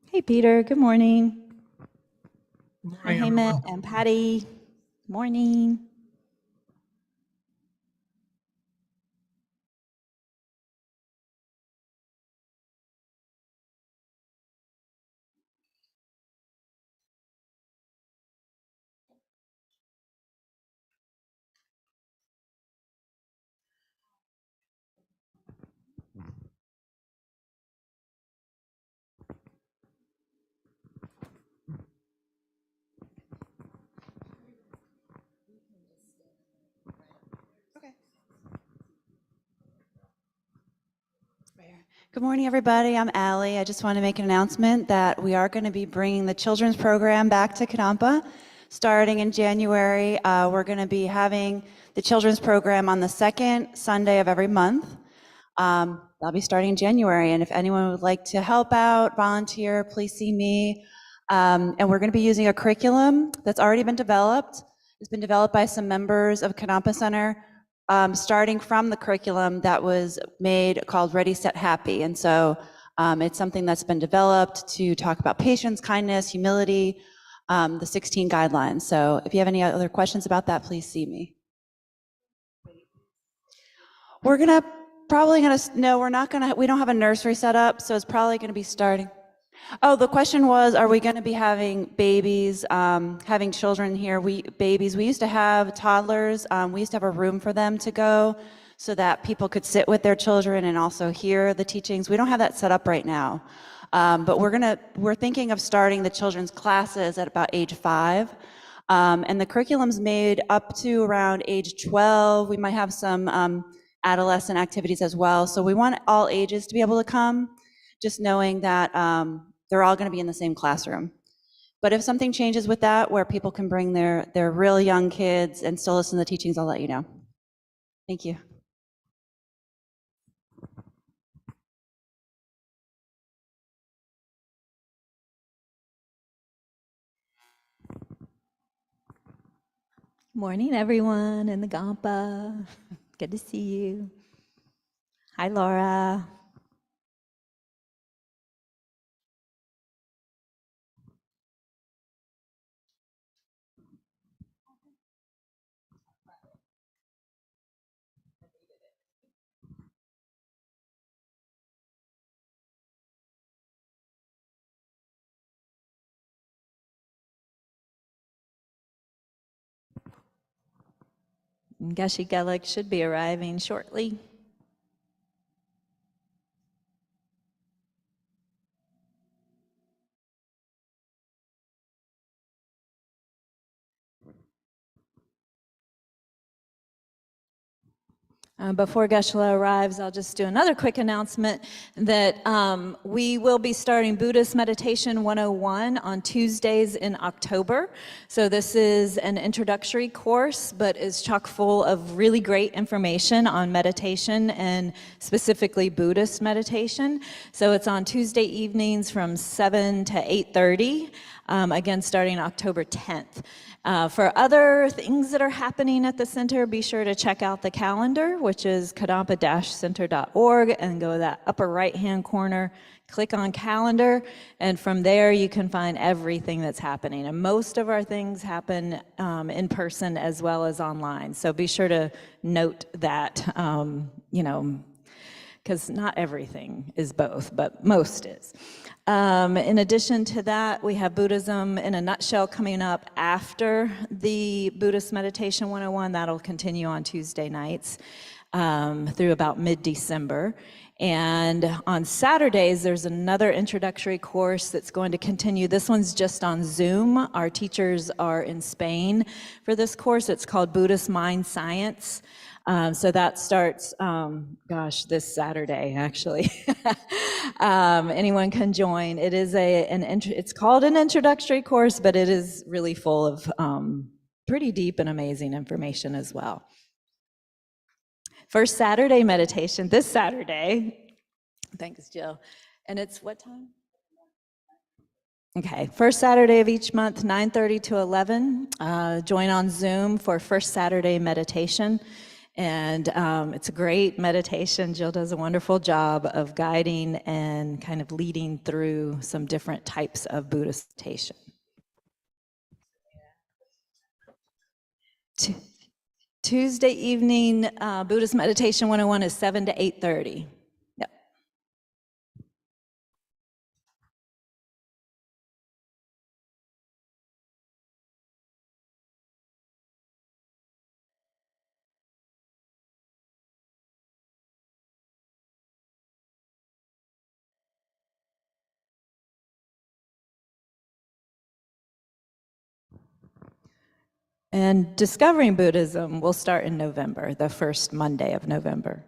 Hey, Peter. Good morning. Good Hi, morning, Heyman everyone. and Patty. Morning. Good morning, everybody. I'm Allie. I just want to make an announcement that we are going to be bringing the children's program back to Kadampa starting in January. We're going to be having the children's program on the second Sunday of every month. That'll be starting in January, and if anyone would like to help out, volunteer, please see me. And we're going to be using a curriculum that's already been developed. It's been developed by some members of Kadampa Center, starting from the curriculum that was made called Ready, Set, Happy. And so it's something that's been developed to talk about patience, kindness, humility, the 16 guidelines. So if you have any other questions about that, please see me. We're not gonna, we don't have a nursery set up, so it's probably gonna be starting. Oh, the question was, are we gonna be having babies, having children here? We used to have toddlers. We used to have a room for them to go so that people could sit with their children and also hear the teachings. We don't have that set up right now. But we're thinking of starting the children's classes at about age 5. And the curriculum's made up to around age 12. We might have some adolescent activities as well. So we want all ages to be able to come, just knowing that they're all going to be in the same classroom. But if something changes with that, where people can bring their real young kids and still listen to the teachings, I'll let you know. Thank you. Morning, everyone in the Gampa. Good to see you. Hi, Laura. Gashi Gelik should be arriving shortly. Before Geshe-la arrives, I'll just do another quick announcement that we will be starting Buddhist Meditation 101 on Tuesdays in October. So this is an introductory course, but is chock full of really great information on meditation and specifically Buddhist meditation. So it's on Tuesday evenings from 7 to 8:30, again starting October 10th. For other things that are happening at the center, be sure to check out the calendar, which is kadampa-center.org, and go to that upper right-hand corner, click on calendar, and from there you can find everything that's happening. And most of our things happen in person as well as online. So be sure to note that, because not everything is both, but most is. In addition to that, we have Buddhism in a Nutshell coming up after the Buddhist Meditation 101. That'll continue on Tuesday nights through about mid-December. And on Saturdays, there's another introductory course that's going to continue. This one's just on Zoom. Our teachers are in Spain for this course. It's called Buddhist Mind Science. So that starts, this Saturday, actually. Anyone can join. It is it's called an introductory course, but it is really full of pretty deep and amazing information as well. First Saturday meditation, this Saturday. Thanks, Jill. And it's what time? Okay, first Saturday of each month, 9:30 to 11. Join on Zoom for First Saturday meditation. And it's a great meditation. Jill does a wonderful job of guiding and kind of leading through some different types of Buddhist meditation. Tuesday evening, Buddhist Meditation 101 is 7 to 8:30. Yep. And Discovering Buddhism will start in November, the first Monday of November.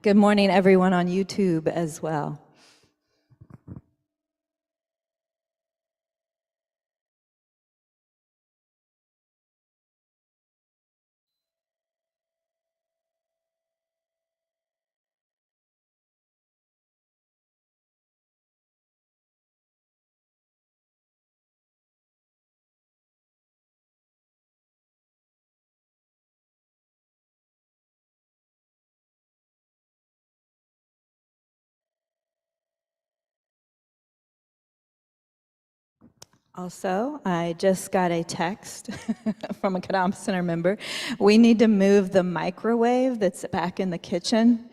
Good morning, everyone on YouTube as well. Also, I just got a text from a Kadam Center member. We need to move the microwave that's back in the kitchen.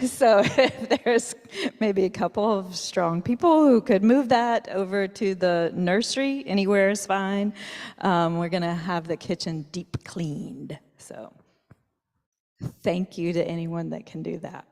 So if there's maybe a couple of strong people who could move that over to the nursery, anywhere is fine. We're going to have the kitchen deep cleaned. So thank you to anyone that can do that.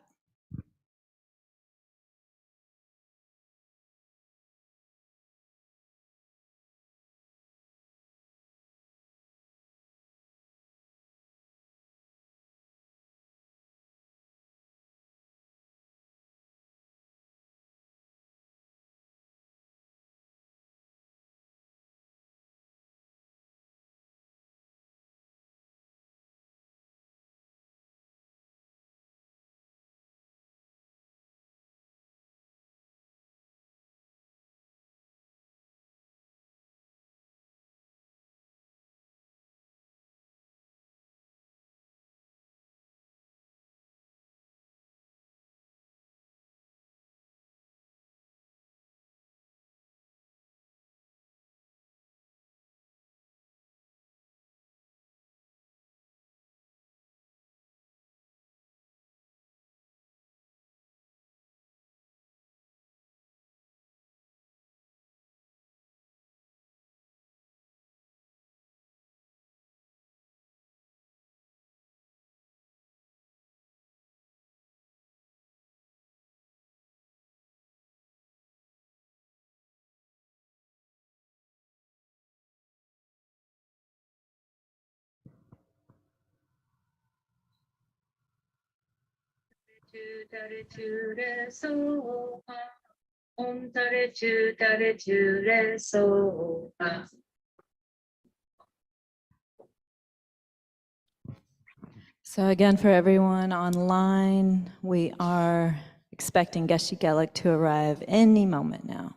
So again, for everyone online, we are expecting Geshe Gelik to arrive any moment now.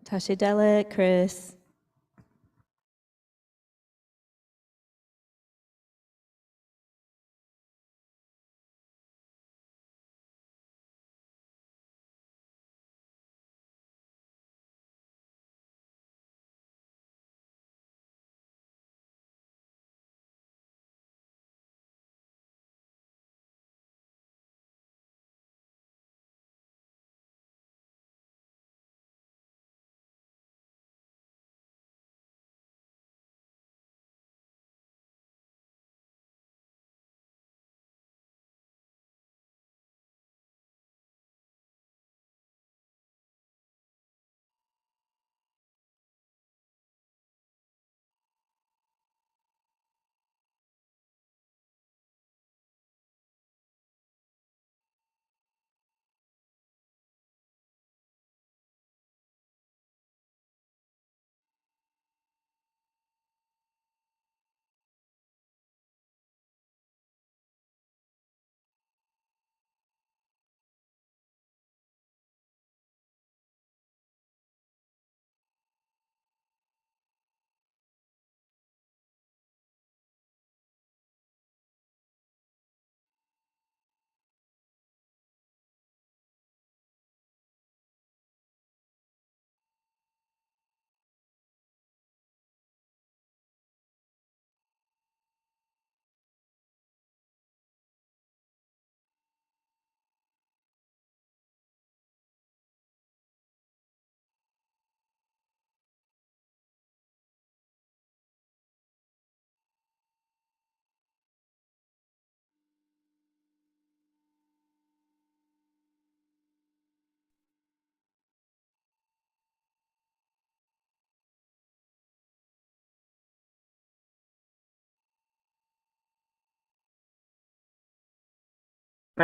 Tashi Delik, Chris.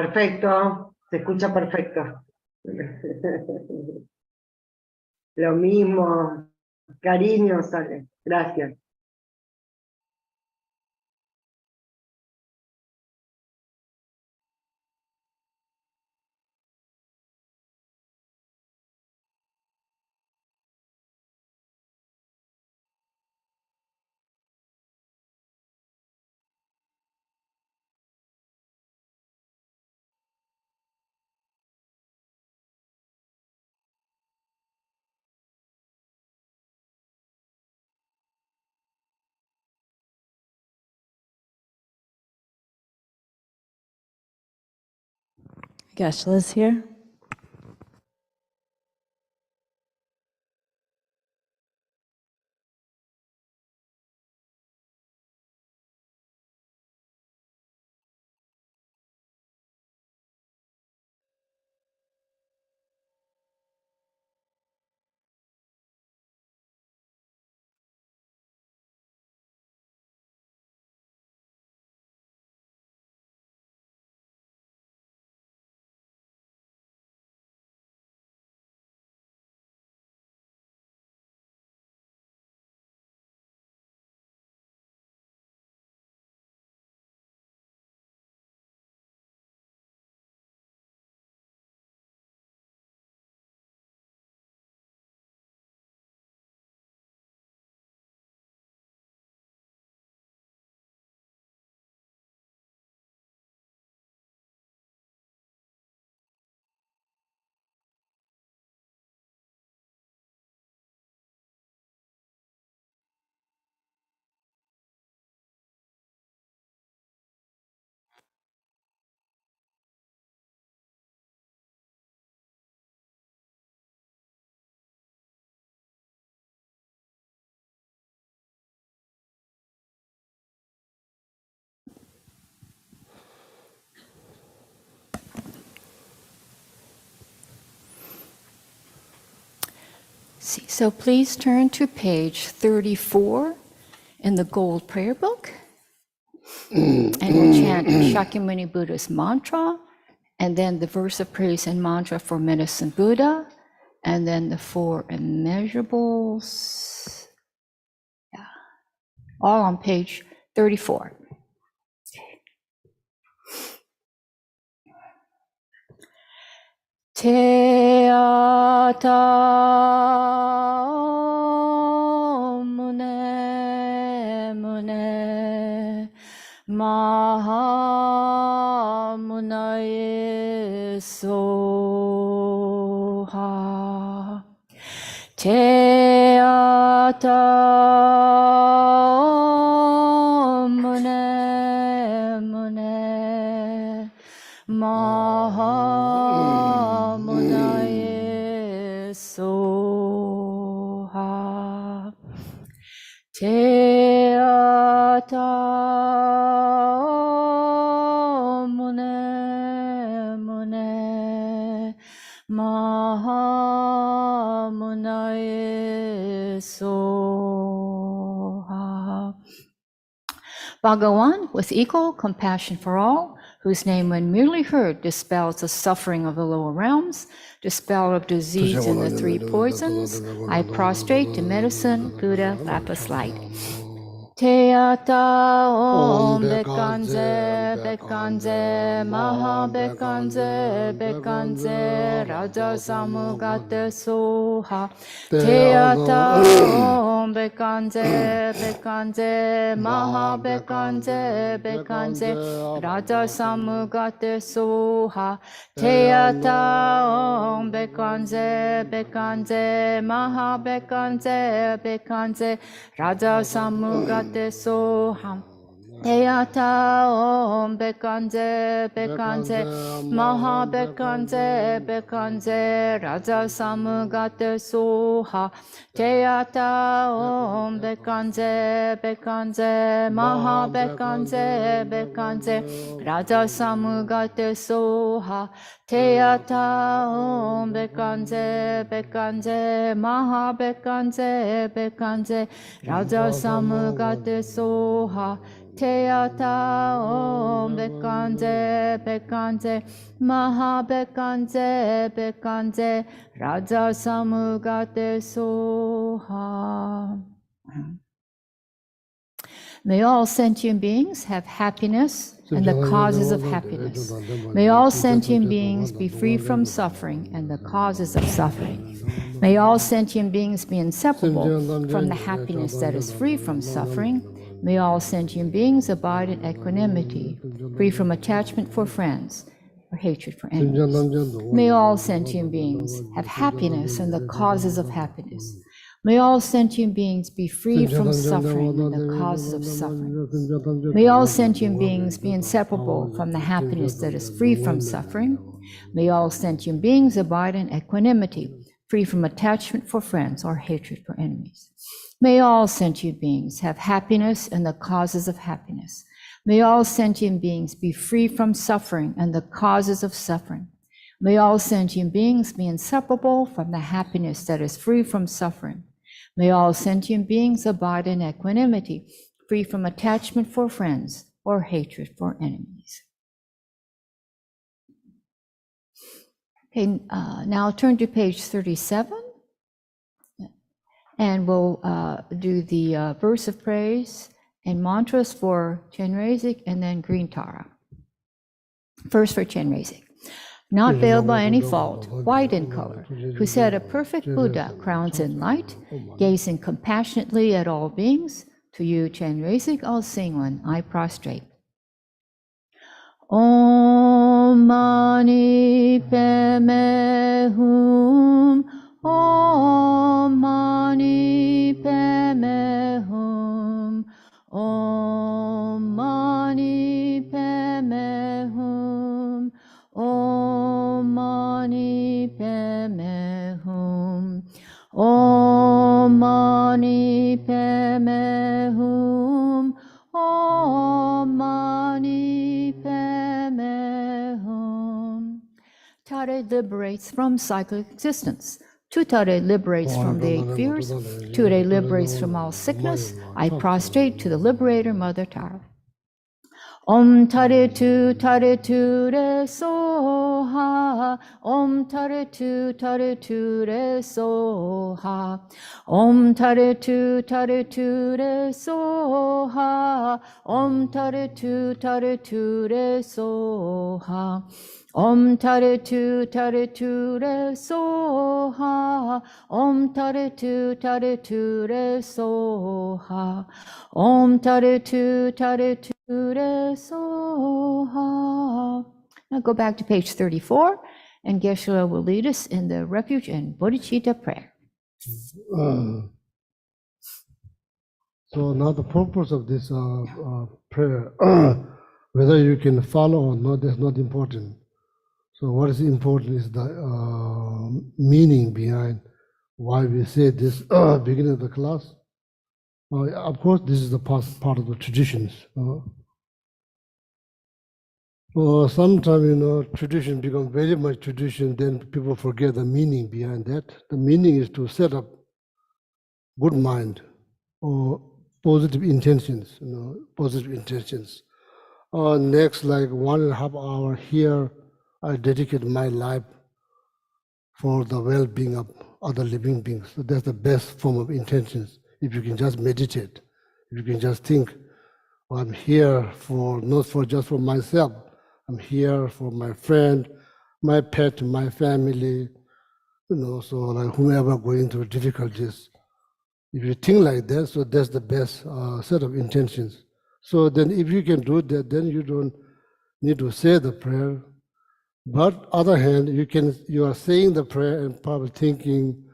Perfecto, se escucha perfecto. Lo mismo, cariño, Sole. Gracias. Geshe-la's here. So please turn to page 34 in the Gold Prayer Book, and we'll chant Shakyamuni Buddha's mantra, and then the verse of praise and mantra for Medicine Buddha, and then the 4 immeasurables. Yeah, all on page 34. Te ata mune mune maha munaye soha. Te ata mune mune maha munaye soha. Te ata mune mune maha munaye soha. Bhagawan, with equal compassion for all, whose name when merely heard dispels the suffering of the lower realms, dispel of disease and the 3 poisons, I prostrate to medicine, Buddha, lapis light. Te ata om bekanze bekanze maha bekanze bekanze raja samugata soha. Te ata om bekanze bekanze maha bekanze bekanze raja samugata soha. Te ata om bekanze bekanze maha bekanze bekanze raja samugata soham. Te ata om bekanze bekanze maha bekanze bekanze raja samugata soha. Te ata om bekanze bekanze maha bekanze bekanze raja samugata soha. Te ata om bekanze bekanze maha bekanze bekanze raja samugata soha. Teata Om Bekanje Bekanje Maha Bekanje Bekanje Raja Samugate Soha. May all sentient beings have happiness and the causes of happiness. May all sentient beings be free from suffering and the causes of suffering. May all sentient beings be inseparable from the happiness that is free from suffering. May all sentient beings abide in equanimity, free from attachment for friends or hatred for enemies. May all sentient beings have happiness and the causes of happiness. May all sentient beings be free from suffering and the causes of suffering. May all sentient beings be inseparable from the happiness that is free from suffering. May all sentient beings abide in equanimity, free from attachment for friends or hatred for enemies. May all sentient beings have happiness and the causes of happiness. May all sentient beings be free from suffering and the causes of suffering. May all sentient beings be inseparable from the happiness that is free from suffering. May all sentient beings abide in equanimity, free from attachment for friends or hatred for enemies. Okay, now turn to page 37, and we'll do the verse of praise and mantras for Chenrezig and then Green Tara. First for Chenrezig. Not veiled by any fault, white in color, who said a perfect Buddha crowns in light, gazing compassionately at all beings, to you, Chenrezig, I'll sing one, I prostrate. Om Mani Padme Hum, Om Mani Padme Hum, Om Mani Padme Hum, Om Mani Padme Hum, Om Mani Padme Hum, Om Mani Padme Hum. Tare liberates from cyclic existence. Tu Tare liberates from the 8 fears. Tu Tare liberates from all sickness. I prostrate to the liberator, Mother Tara. Om Tare Tu Re Soha. Om Tare Tu Re Soha. Om Tare Tu Re Soha. Om Tare Tu Re Soha. Om Tare Tu Re Soha. Om Tare Tu Re Soha. Om Tare Tu Re Soha. Now go back to page 34, and Geshe-la will lead us in the refuge and bodhicitta prayer. So now the purpose of this prayer, whether you can follow or not, that's not important. So what is important is the meaning behind why we say this beginning of the class. Of course, this is the part of the traditions. Sometimes, tradition becomes very much tradition, then people forget the meaning behind that. The meaning is to set up good mind or positive intentions, positive intentions. Next, like 1.5 hours here, I dedicate my life for the well-being of other living beings. So that's the best form of intentions. If you can just meditate, if you can just think, well, I'm here not just for myself. I'm here for my friend, my pet, my family, so like whomever going through difficulties. If you think like that, so that's the best set of intentions. So then if you can do that, then you don't need to say the prayer. But other hand, you are saying the prayer and probably thinking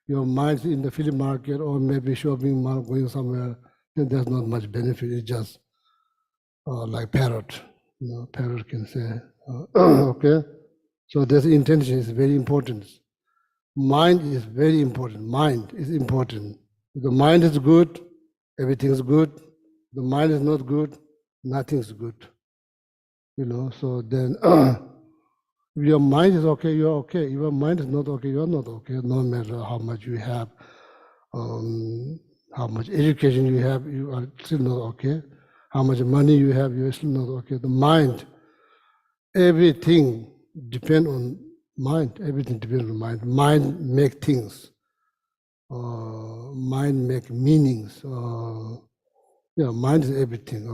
your mind's in the flea market or maybe shopping mall going somewhere, then there's not much benefit. It's just like parrot. Parrot can say, okay? So this intention is very important. Mind is very important. Mind is important. If the mind is good, everything is good. The mind is not good, nothing's good. So then if your mind is okay, you're okay. If your mind is not okay, you're not okay. No matter how much you have, how much education you have, you are still not okay. how much money you have, you still not okay. The mind, everything depends on mind. Everything depends on mind. Mind make things. Mind make meanings. Mind is everything.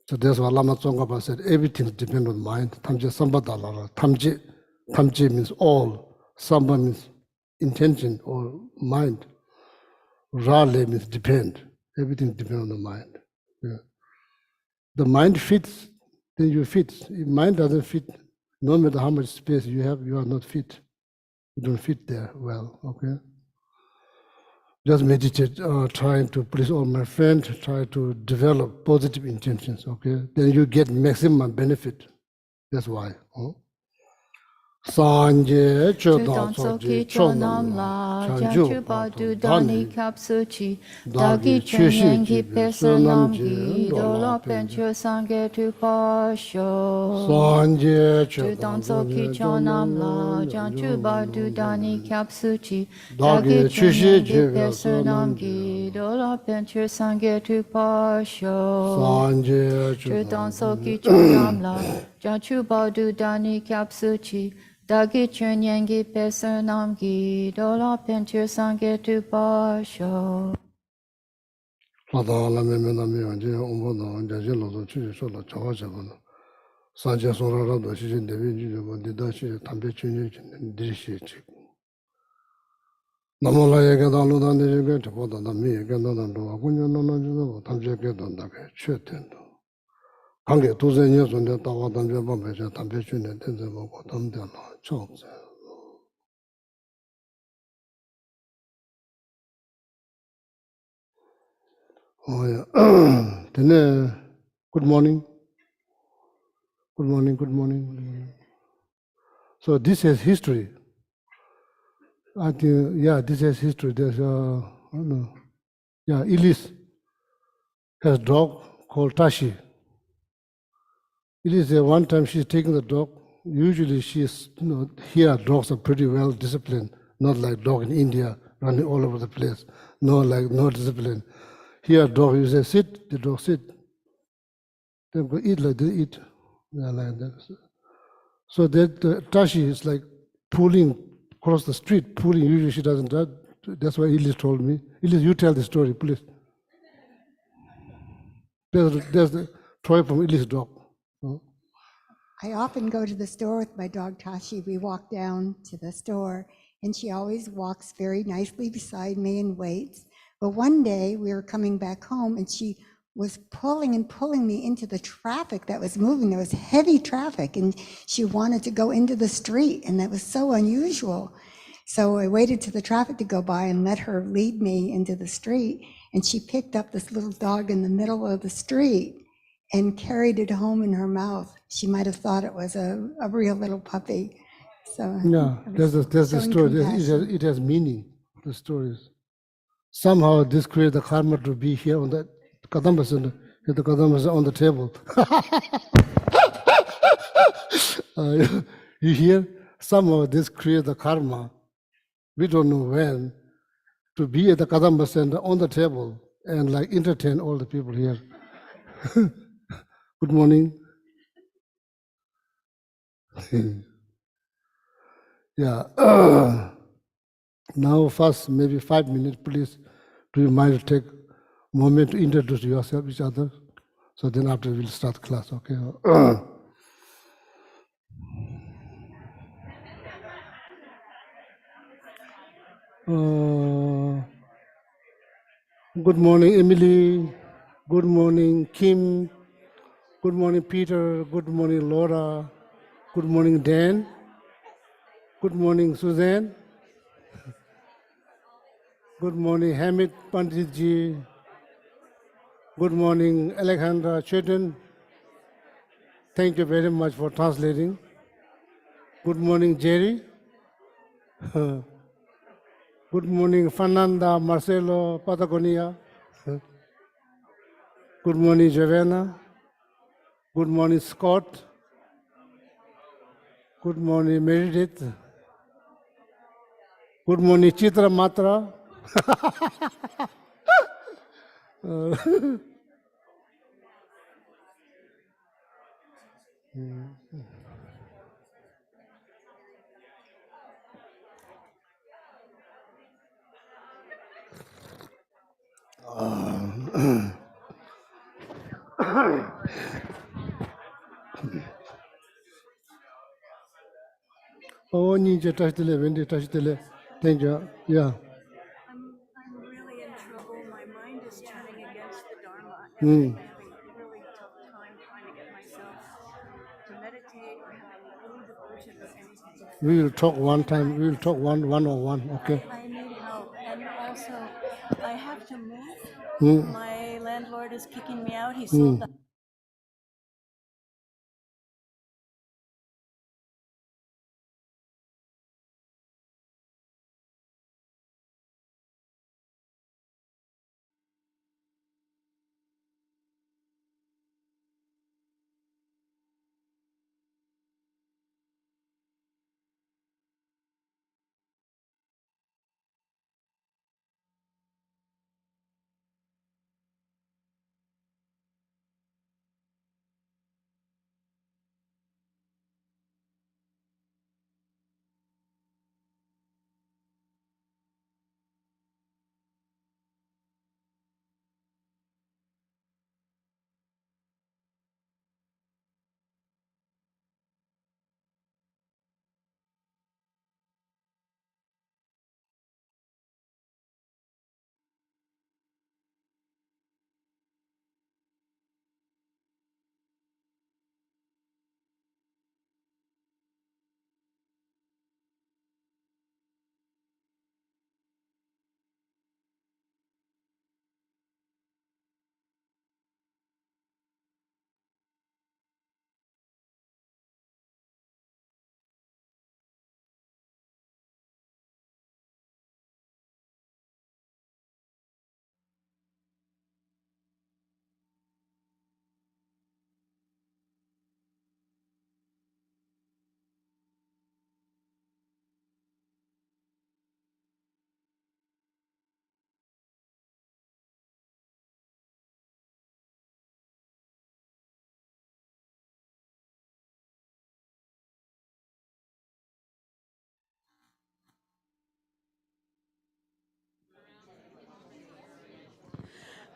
So that's why Lama Tsongkhapa said everything depends on mind. Tamje sambadalara. Tamje means all. Samba means intention or mind. Rale means depend. Everything depends on the mind. Yeah. The mind fits, then you fit. If mind doesn't fit, no matter how much space you have, you are not fit. You don't fit there well, okay? Just meditate, trying to please all my friends, try to develop positive intentions, okay? Then you get maximum benefit. That's why. Sanje chodan soji chonam la chanju patu dani kapsuchi dagi dagi chushi chenyengi ji personam sunam gi ji dolo dola pencho sange tu pasho. Sanje Chodan chodan soki soji chonam la janchu badu dani kapsuchi dagi dagi chushi chenyengi ji personam sunam gi dolo pencho sange tu pasho. Sanje Chodan chodan soki chonam la janchu badu dani kapsuchi dagi chenyengi personam gi dolo pencho sange tu pasho. Lada la me me na me anje ombo na anje je lo zo chu so la chawa cha ba. Sanje so ra ra do shi jin de bi ji ba de da shi tambe chu ni de shi chi. Namo la ye ga da lu da ne ge ta bo da na me ge da da do gu nyo no no ji no tam je ge da da ge che ten do. Kang ge tu ze nye so de da wa tam je ba me je tam be chu ne ten ze mo ko tam de na chong ze. Oh yeah. Then good morning. Good morning, good morning, good morning. So this is history. I think, yeah, this is history. There's I don't know. Yeah, Elise has a dog called Tashi. Elise, one time she's taking the dog. Usually she's, here dogs are pretty well disciplined, not like dog in India running all over the place. No discipline. Here dog, you say sit, the dog sit. They go eat like they eat. Yeah, like that. So that Tashi is like pulling across the street, pulling. Usually she doesn't do that. That's why Elise told me. Elise, you tell the story, please. There's the toy from Elise's dog. I often go to the store with my dog Tashi. We walk down to the store, and she always walks very nicely beside me and waits. But one day we were coming back home, and she was pulling and pulling me into the traffic that was moving. There was heavy traffic, and she wanted to go into the street, and that was so unusual. So I waited till the traffic to go by and let her lead me into the street, and she picked up this little dog in the middle of the street and carried it home in her mouth. She might have thought it was a real little puppy. So Yeah, that's the showing story. compassion. It has meaning, the stories. Somehow this creates the karma to be here on that Kadamba Center. The Kadamba is on the table. You hear? Somehow this creates the karma. We don't know when to be at the Kadamba Center on the table and like entertain all the people here. Good morning. Yeah. Now first, maybe 5 minutes, please. Do you mind to take a moment to introduce yourself, each other? So then after we'll start class, okay? Good morning, Emily. Good morning, Kim. Good morning, Peter. Good morning, Laura. Good morning, Dan. Good morning, Suzanne. Good morning, Hamid Panditji. Good morning, Alexandra Chetan. Thank you very much for translating. Good morning, Jerry. Good morning, Fernanda, Marcelo, Patagonia. Good morning, Giovanna. Good morning, Scott. Good morning, Meredith. Good morning, Chitra Matra. Oh, ninja touch the when they touch the thank you. Yeah. I'm really in trouble. My mind is turning against the Dharma, Mm. and I'm having a really tough time trying to get myself to meditate or having any devotion or anything. We will talk one time. We will talk one-on-one. Okay. I need help. And also, I have to move. Mm. My landlord is kicking me out. He sold the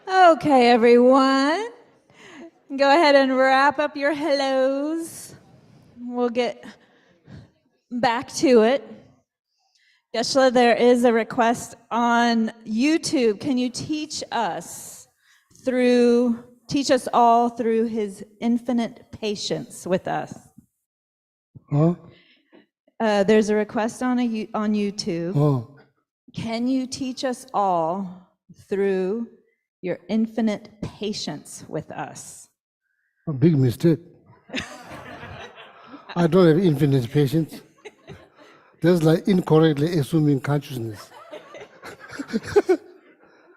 Okay, everyone. Go ahead and wrap up your hellos. We'll get back to it. Geshe-la, there is a request on YouTube. Can you teach us all through his infinite patience with us? Huh? There's a request on YouTube. Oh. Can you teach us all through your infinite patience with us? A big mistake. I don't have infinite patience. That's like incorrectly assuming consciousness.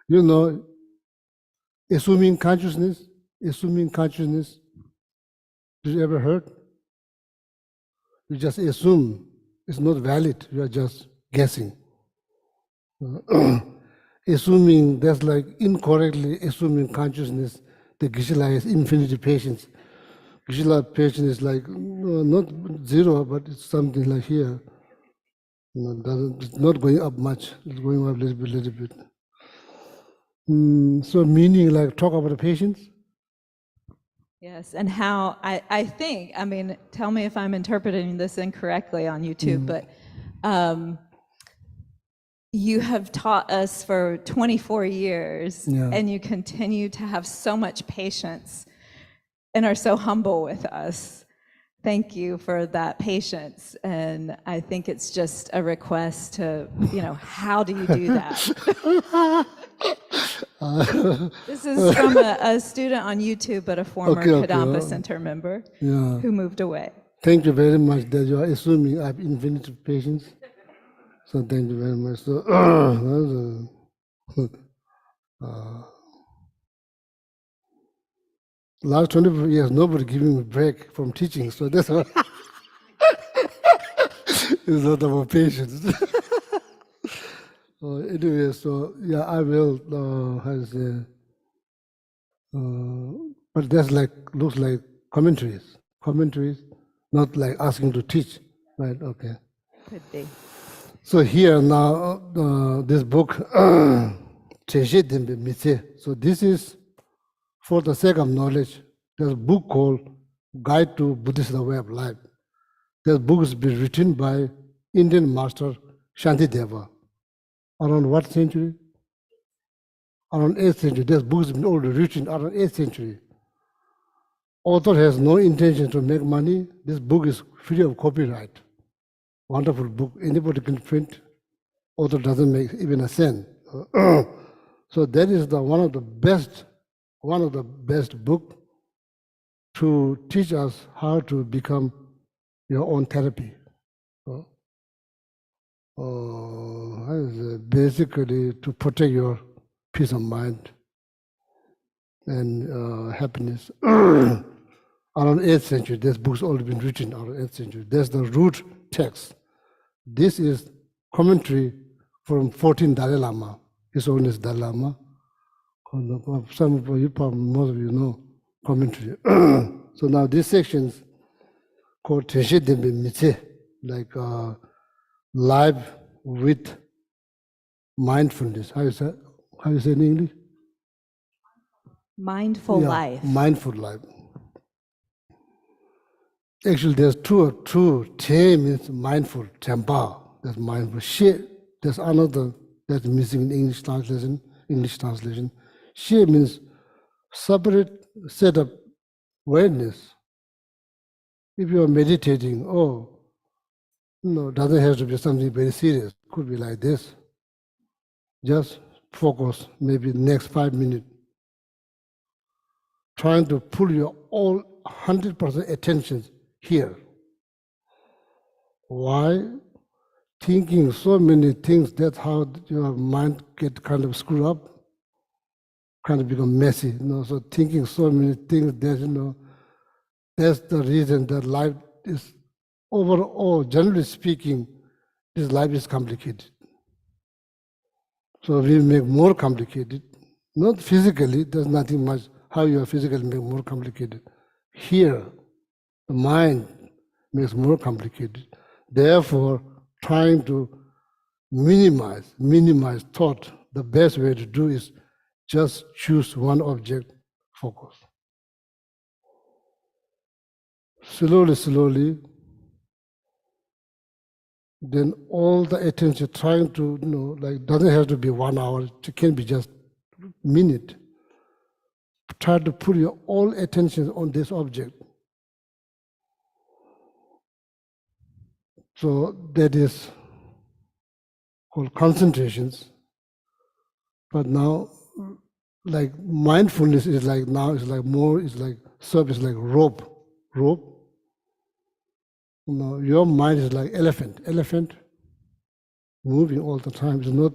You know, assuming consciousness. Did you ever heard? You just assume it's not valid. You are just guessing. Assuming that's like incorrectly assuming consciousness. The Geshe-la has infinite patience. Geshe-la patience is like not zero, but it's something like here. It's not going up much. It's going up a little bit. So meaning like talk about the patience. Yes, and how I think, I mean, tell me if I'm interpreting this incorrectly on YouTube, but you have taught us for 24 years, and you continue to have so much patience and are so humble with us. Thank you for that patience. And I think it's just a request to, how do you do that? This is from a student on YouTube, but a former Kadampa Center member who moved away. Thank you very much that you are assuming I have infinite patience. So thank you very much. So, last 24 years, nobody giving me a break from teaching. So that's why it's not about patience. Anyway, so yeah, I will, how to say, But that's like, looks like commentaries. Commentaries, not like asking to teach, right? Okay. Could be. So here now, this book, Chenshi Denpe Mitse. So this is for the sake of knowledge. There's a book called Guide to Buddhist Way of Life. This book has been written by Indian master Shantideva. Around what century? Around 8th century. This book has been already written around 8th century. Author has no intention to make money. This book is free of copyright. Wonderful book. Anybody can print. Author doesn't make even a cent. So that is one of the best book to teach us how to become your own therapy. Basically to protect your peace of mind and happiness. Around 8th century, this book's already been written around 8th century. That's the root text. This is commentary from 14th Dalai Lama. His own is Dalai Lama. Some of you, probably most of you know commentary. So now these sections called Chenshi Denpe Mitse, like live with mindfulness. How you say in English? Mindful life. Mindful life. Actually, there's two. Te means mindful, tempa, that's mindful. She, there's another that's missing in English translation. She means separate set of awareness. If you are meditating, doesn't have to be something very serious. Could be like this. Just focus, maybe next 5 minutes. Trying to pull your all 100% attention here. Why? Thinking so many things, that's how your mind get kind of screwed up, kind of become messy. So thinking so many things, that's the reason that life is overall, generally speaking, this life is complicated. So we make more complicated, not physically, there's nothing much how you are physically make more complicated. Here, the mind makes more complicated. Therefore, trying to minimize thought, the best way to do is just choose one object, focus. Slowly, then all the attention trying to, doesn't have to be 1 hour, it can be just minute. Try to put your all attention on this object. So that is called concentrations. But now, like mindfulness is like now, it's like more, it's like service, like rope. Your mind is like elephant, moving all the time. It's not.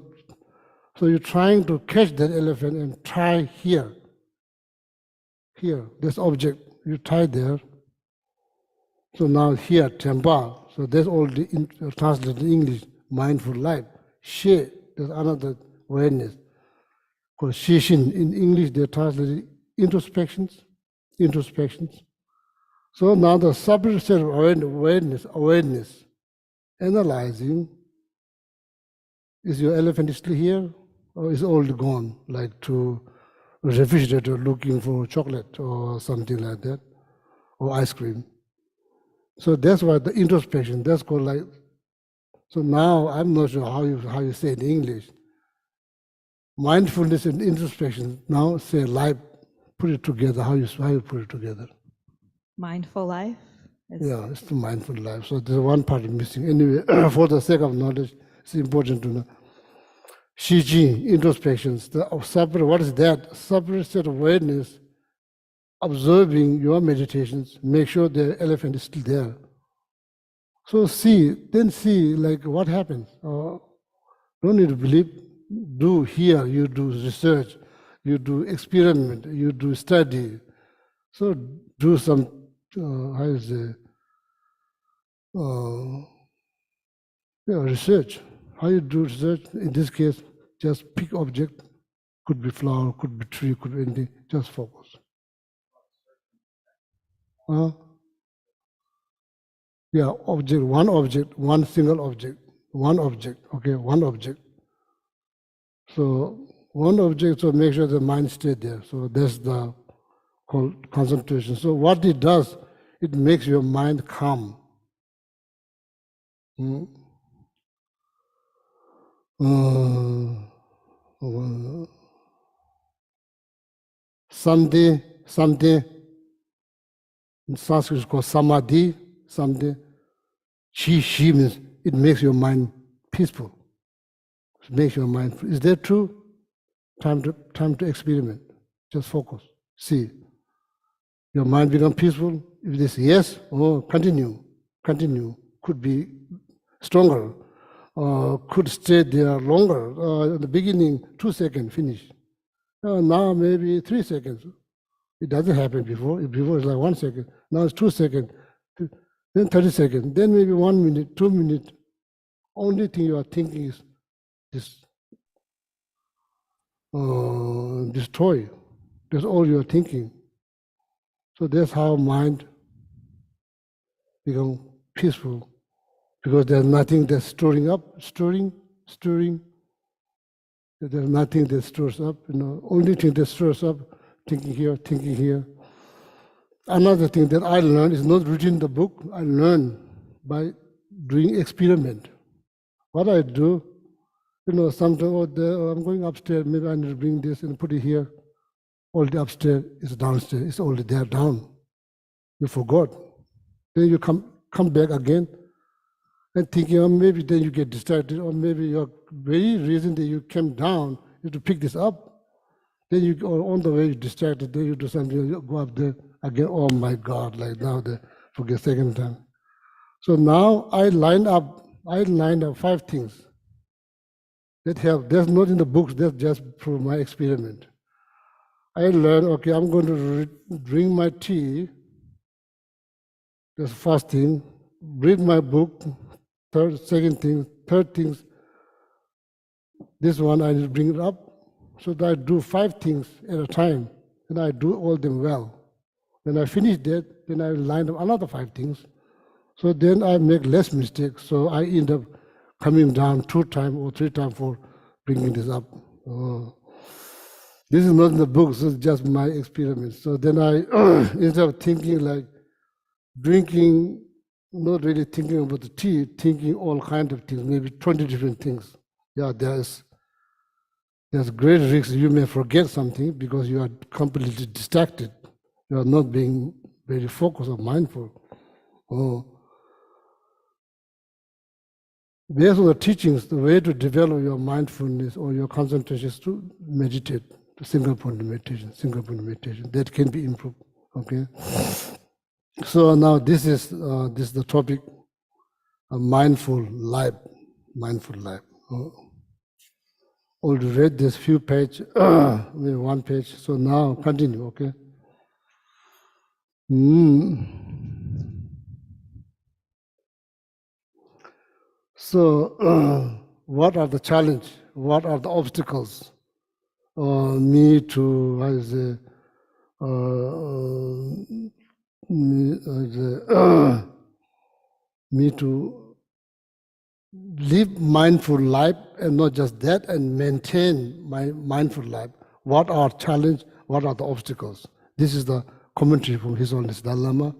So you're trying to catch that elephant and try here, this object, you try there. So now here, tempa. So that's all the translated in English, mindful life. She, there's another awareness called shishin. In English, they translated introspections. So now the separate set of awareness, analyzing, is your elephant still here or is all gone, like to a refrigerator looking for chocolate or something like that, or ice cream. So that's why the introspection, that's called like, so now I'm not sure how you say it in English. Mindfulness and introspection, now say life, put it together, how you put it together. Mindful life? Yeah, it's the mindful life. So there's one part missing. Anyway, for the sake of knowledge, it's important to know. Shiji, introspections, what is that? Separate set of awareness, observing your meditations, make sure the elephant is still there. So see like what happens. Don't need to believe, do here, you do research, you do experiment, you do study. So do some, research. How you do research? In this case, just pick object, Could be flower, could be tree, could be anything. Just focus. Yeah, object, one single object, okay, one object. So one object, so make sure the mind stay there. So that's the whole concentration. So what it does, it makes your mind calm. Someday, in Sanskrit it's called samadhi, someday. Shi means it makes your mind peaceful. It makes your mind. Is that true? Time to experiment. Just focus. See. Your mind become peaceful. If this yes, continue. Could be stronger. Could stay there longer. At the beginning, 2 seconds, finish. Now maybe 3 seconds. It doesn't happen before. Before it's like 1 second. Now it's 2 seconds. Then 30 seconds. Then maybe 1 minute, 2 minutes. Only thing you are thinking is this destroy. That's all you are thinking. So that's how mind become peaceful, because there's nothing that's stirring. There's nothing that stirs up. Only thing that stirs up, thinking here. Another thing that I learned is not written in the book. I learned by doing experiment. What I do, sometimes I'm going upstairs. Maybe I need to bring this and put it here. All the upstairs is downstairs. It's already there down. You forgot. Then you come back again and thinking, maybe then you get distracted, or maybe your very reason that you came down is to pick this up. Then you go on the way, you're distracted, then you do something, you go up there again, oh my God, like now they forget second time. So now I lined up 5 things that help. That's not in the books, that's just through my experiment. I learned, okay, I'm going to drink my tea. That's the first thing. Read my book. Second thing. Third thing. This one I need to bring it up. So that I do 5 things at a time, and I do all them well. When I finish that, then I line up another 5 things. So then I make less mistakes. So I end up coming down 2 times or 3 times for bringing this up. This is not in the books, it's just my experiment. So then I, instead of thinking like drinking, not really thinking about the tea, thinking all kinds of things, maybe 20 different things. Yeah, there's great risk you may forget something because you are completely distracted. You are not being very focused or mindful. Based on the teachings, the way to develop your mindfulness or your concentration is to meditate. Single point meditation. That can be improved. Okay. So now this is the topic: a mindful life. Already read this few page, maybe 1 page. So now continue. Okay. So what are the challenges? What are the obstacles? Me to me to live mindful life, and not just that, and maintain my mindful life. What are challenges? What are the obstacles? This is the commentary from His Holiness Dalai Lama.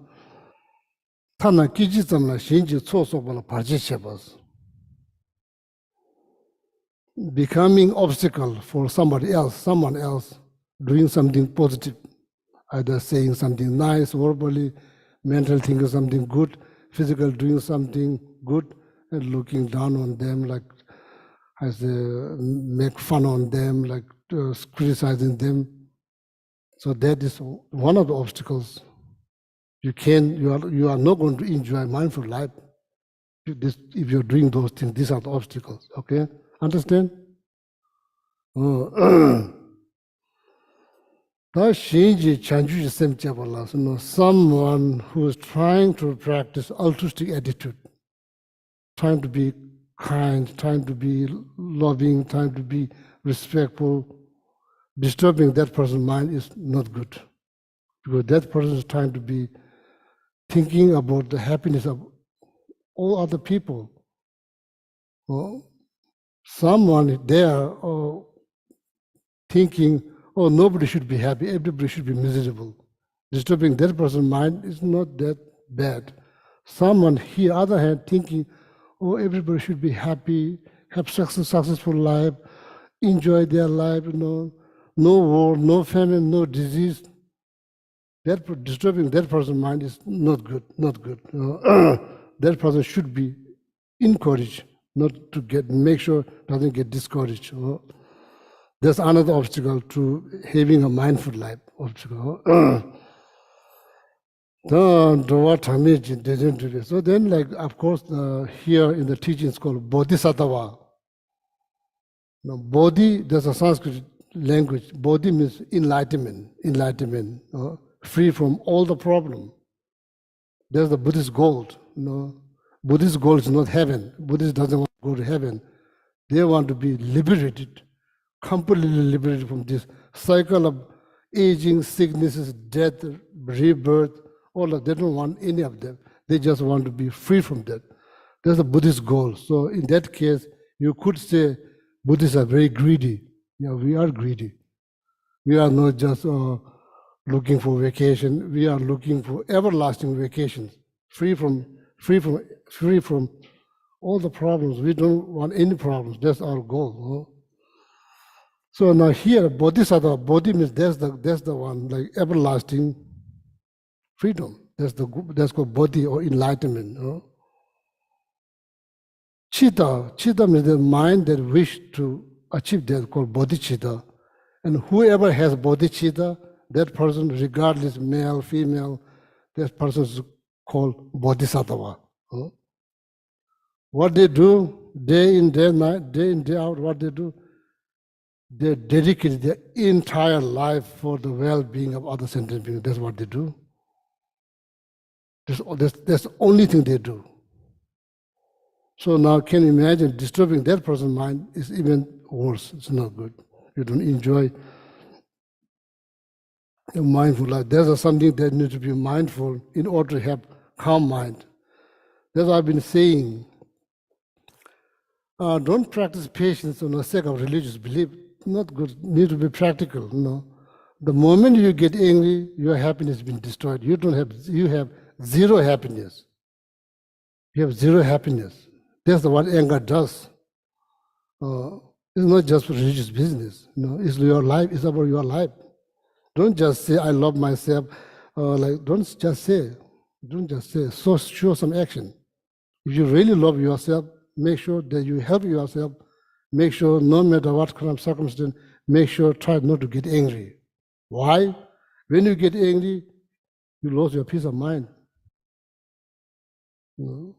Tana kiji tsamla shinji tso bala parje shebas. Becoming obstacle for someone else doing something positive, either saying something nice verbally, mental thinking something good, physical doing something good, and looking down on them, like as make fun on them, like criticizing them. So that is one of the obstacles. You are not going to enjoy mindful life if you're doing those things. These are the obstacles. Okay. Understand? Someone who is trying to practice altruistic attitude, trying to be kind, trying to be loving, trying to be respectful, disturbing that person's mind is not good, because that person is trying to be thinking about the happiness of all other people. Or someone there thinking, oh, nobody should be happy, everybody should be miserable. Disturbing that person's mind is not that bad. Someone here, other hand, thinking, oh, everybody should be happy, have successful life, enjoy their life, no war, no famine, no disease. That disturbing that person's mind is not good, not good. That person should be encouraged, not to make sure doesn't get discouraged. That's another obstacle to having a mindful life. Obstacle. So then, like, of course, here in the teaching is called Bodhisattva. Now, Bodhi, there's a Sanskrit language. Bodhi means enlightenment, free from all the problem. There's the Buddhist goal. Buddhist goal is not heaven. Buddhist doesn't want to go to heaven. They want to be liberated, completely liberated from this cycle of aging, sicknesses, death, rebirth. All of they don't want any of them. They just want to be free from that. That's the Buddhist goal. So in that case, you could say Buddhists are very greedy. We are greedy. We are not just looking for vacation. We are looking for everlasting vacations, free from all the problems. We don't want any problems. That's our goal. So now here, Bodhisattva, Bodhi means that's the one, like everlasting freedom. That's called Bodhi or enlightenment. Chitta means the mind that wish to achieve that, called bodhicitta. And whoever has bodhicitta, that person, regardless male, female, that person is called bodhisattva. What they do, day in, day out, what they do, they dedicate their entire life for the well-being of other sentient beings. That's what they do. That's the only thing they do. So now can you imagine disturbing that person's mind is even worse. It's not good. You don't enjoy a mindful life. There's something that needs to be mindful in order to have calm mind. That's what I've been saying. Don't practice patience on the sake of religious belief. Not good. Need to be practical. The moment you get angry, your happiness has been destroyed. You have zero happiness. You have zero happiness. That's what anger does. It's not just religious business. It's your life. It's about your life. Don't just say I love myself. Don't just say. So show some action. If you really love yourself, make sure that you help yourself. Make sure no matter what kind of circumstance, make sure try not to get angry. Why? When you get angry, you lose your peace of mind. When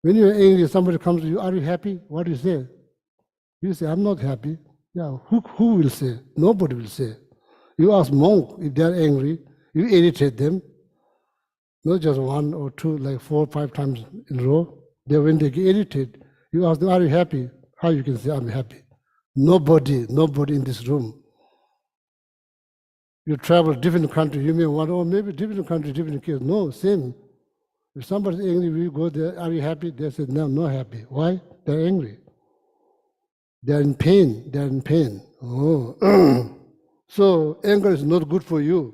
you're angry, somebody comes to you, are you happy? What do you say? You say, I'm not happy. Yeah, who will say? Nobody will say. You ask monk if they're angry, you irritate them. Not just one or two, like 4 or 5 times in a row. When they get irritated, you ask them, are you happy? How you can say, I'm happy? Nobody in this room. You travel different country, you may want, maybe different country, different case. No, same. If somebody's angry, we go there, are you happy? They say, no, not happy. Why? They're angry. They're in pain. So anger is not good for you.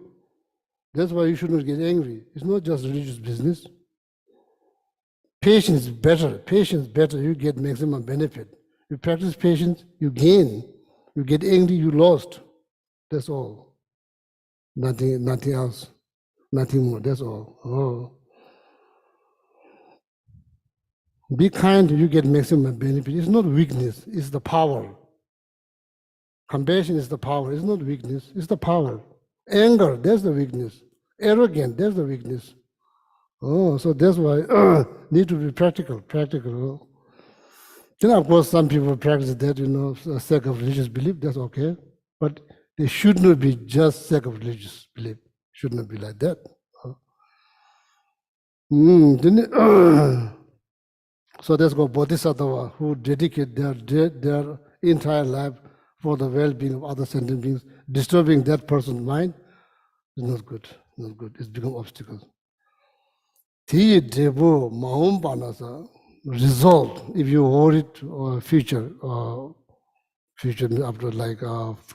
That's why you should not get angry. It's not just religious business. Patience is better. You get maximum benefit. You practice patience, you gain. You get angry, you lost. That's all. Nothing else. Nothing more. That's all. Be kind, you get maximum benefit. It's not weakness, it's the power. Compassion is the power. It's not weakness, it's the power. Anger, that's the weakness. Arrogant, that's the weakness. So that's why need to be practical. Then of course some people practice that, for the sake of religious belief, that's okay. But they should not be just sake of religious belief. Should not be like that. So that's called Bodhisattva, who dedicate their entire life for the well-being of other sentient beings, disturbing that person's mind is not good. Not good. It's become obstacles. Ti devo maum panasa resolve if you hold it or future after like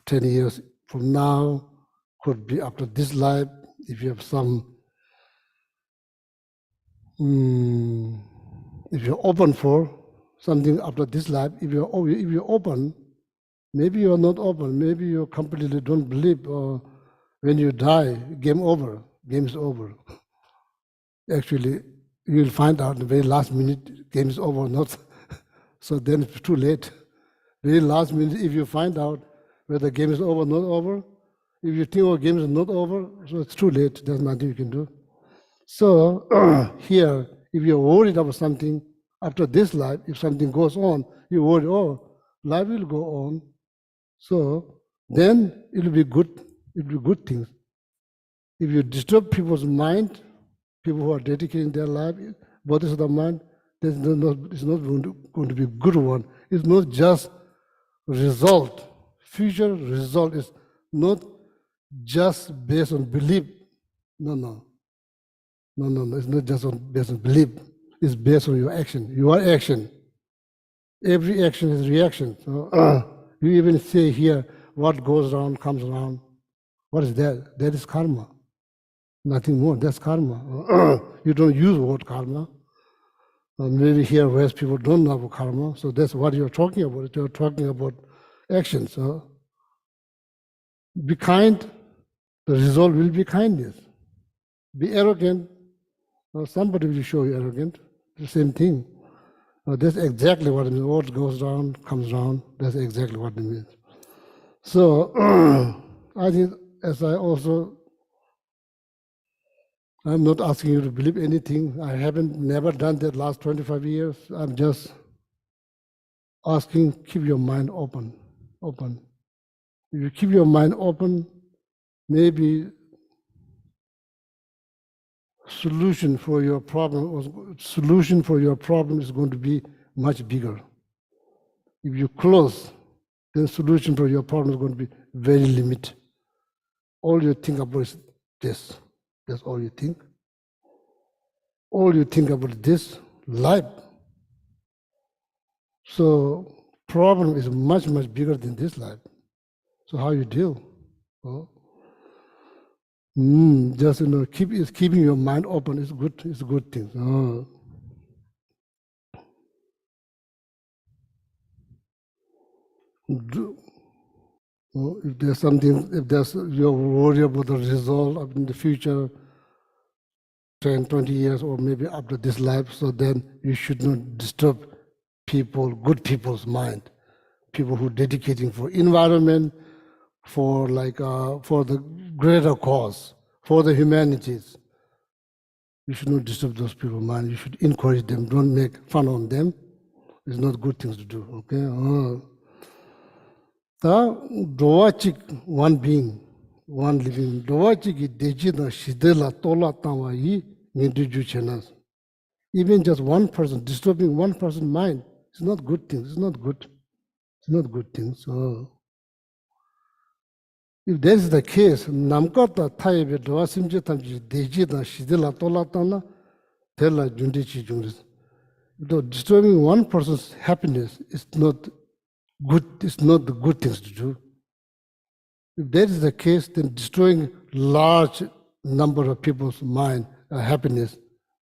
10 years from now, could be after this life. If you have some, if you're open for something after this life, if you're open, maybe you're not open, maybe you completely don't believe, or when you die, game over, game is over. Actually, you'll find out the very last minute, game is over, not, so then it's too late. Very last minute, if you find out whether the game is over or not over, if you think, oh, game is not over, so it's too late, there's nothing you can do. So here, if you're worried about something, after this life, if something goes on, you worry, oh, life will go on. So then it'll be good things. If you disturb people's mind, people who are dedicating their life, bodies of the mind, it's not going to be a good one. It's not just result. Future result is not just based on belief. No. It's not just based on belief. It's based on your action. Your action. Every action is reaction. So you even say here, what goes around comes around. What is that? That is karma. Nothing more. That's karma. You don't use the word karma. Maybe here West people don't know about karma. So that's what you're talking about. You're talking about actions. So be kind. The result will be kindness. Be arrogant. Somebody will show you arrogant. The same thing. That's exactly what it means. What goes around comes around. That's exactly what it means. So I think, as I'm not asking you to believe anything. I haven't never done that last 25 years. I'm just asking, keep your mind open. If you keep your mind open, maybe solution for your problem is going to be much bigger. If you close, then solution for your problem is going to be very limited. All you think about is this. That's all you think. All you think about this life. So problem is much, much bigger than this life. So how you deal? Well, just keeping your mind open is good. It's a good thing. If there's something, you're worried about the result in the future, 10, 20 years, or maybe after this life, so then you should not disturb good people's mind, people who are dedicating for environment, for the greater cause, for the humanities. You should not disturb those people's mind. You should encourage them. Don't make fun on them. It's not good things to do. Okay. Dovachik, one being, one living. Dovachik dejina shidela tola tawa yi ninduju chenas. Even just one person, disturbing one person's mind, it's not good thing. It's not good. It's not good thing. So if that is the case, namkata taibe doa simje tamji dejina shidela tola tana tela jundichi jungris. Disturbing one person's happiness is not good. It's not the good things to do. If that is the case, then destroying large number of people's mind, happiness,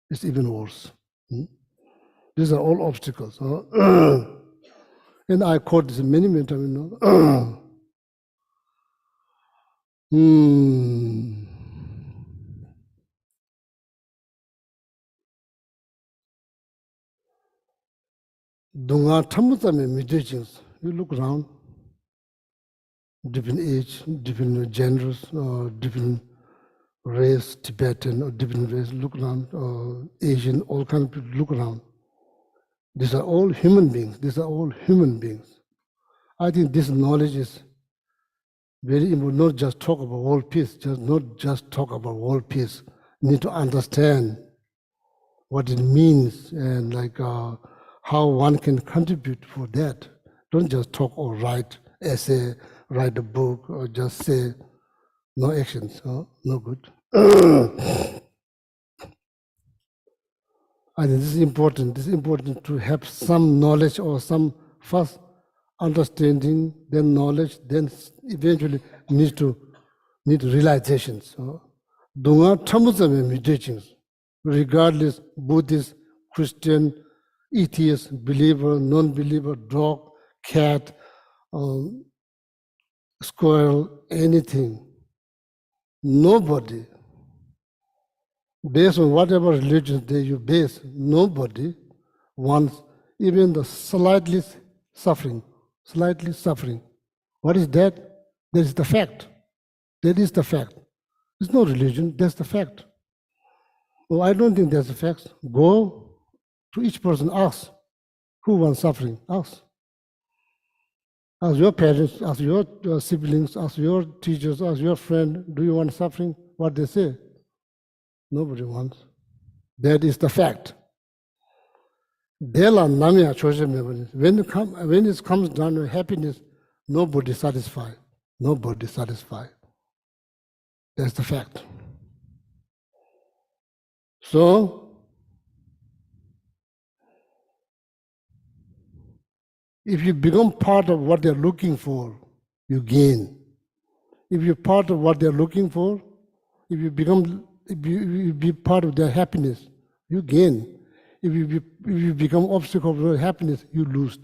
is even worse. These are all obstacles. And I quote this many times. Dunga tamutame meditations. You look around, different age, different genders, different race, Tibetan or different race, look around, Asian, all kinds of people look around. These are all human beings. These are all human beings. I think this knowledge is very important. Not just talk about world peace, not just talk about world peace. You need to understand what it means and how one can contribute for that. Don't just talk or write essay, write a book, or just say no actions, no good. I think this is important. This is important to have some knowledge or some first understanding, then knowledge, then eventually need realizations. Dunga tamusame meditations, regardless Buddhist, Christian, atheist, believer, non-believer, dog, cat, squirrel, anything. Nobody, based on whatever religion they you base, nobody wants even the slightly suffering. What is that? That is the fact. That is the fact. It's no religion, that's the fact. Oh, I don't think that's the fact. Go to each person, ask, who wants suffering? Ask. Ask your parents, ask your siblings, ask your teachers, ask your friend, do you want suffering? What they say? Nobody wants. That is the fact. When it comes down to happiness, nobody satisfied. Nobody satisfied. That's the fact. So, if you become part of what they're looking for, you gain. If you're part of what they're looking for, if you be part of their happiness, you gain. If you become obstacle to their happiness, you lose.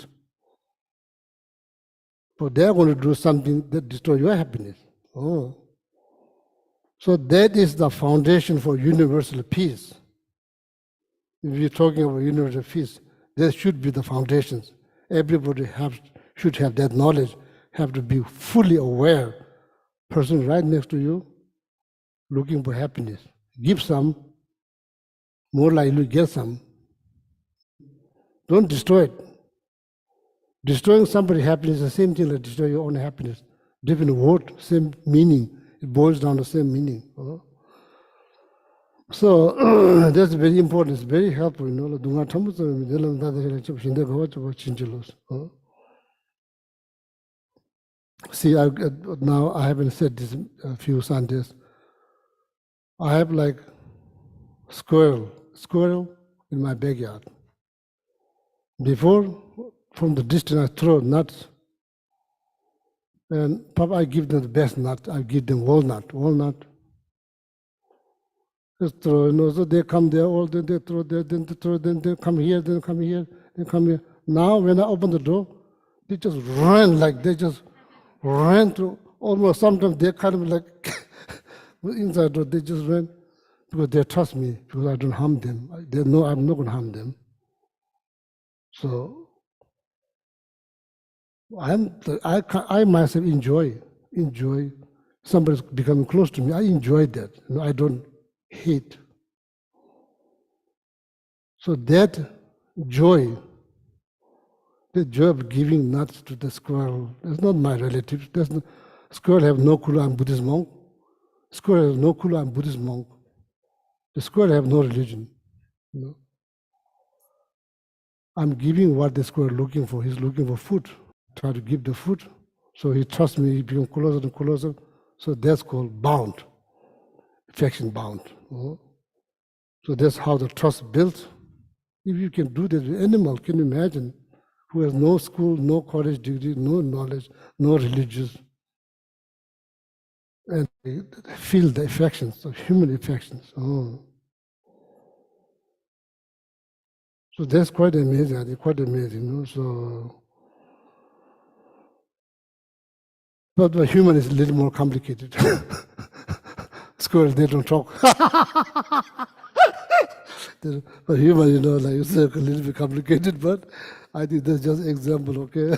But they're going to do something that destroys your happiness. Oh. So that is the foundation for universal peace. If you're talking about universal peace, there should be the foundations. Everybody should have that knowledge, have to be fully aware. Person right next to you, looking for happiness. Give some, more likely get some. Don't destroy it. Destroying somebody's happiness is the same thing like destroying your own happiness. Different word, same meaning. It boils down to the same meaning. So that's very important. It's very helpful. See, now I haven't said this a few Sundays. I have like squirrel in my backyard. Before, from the distance, I throw nuts. And Papa, I give them the best nut. I give them walnut. Just throw, so they come there, all day, they throw there, then they throw, then they come here, then come here, then come here. Now, when I open the door, they just run through. Almost sometimes they kind of like inside door, they just run because they trust me because I don't harm them. They know I'm not going to harm them. So I myself enjoy somebody becoming close to me. I enjoy that. I don't hate. So that joy of giving nuts to the squirrel, that's not my relative. Squirrel have no clue I'm Buddhist monk. Squirrel has no clue I'm Buddhist monk. The squirrel have no religion. I'm giving what the squirrel looking for. He's looking for food. Try to give the food. So he trusts me, he becomes closer and closer. So that's called bound, affection bound. So that's how the trust built. If you can do that with animal, can you imagine? Who has no school, no college degree, no knowledge, no religious, and they feel the affections, of human affections. So that's quite amazing. I think quite amazing. So. But the human is a little more complicated. Squirrels, they don't talk. But human, like you said, a little bit complicated, but I think that's just an example, okay?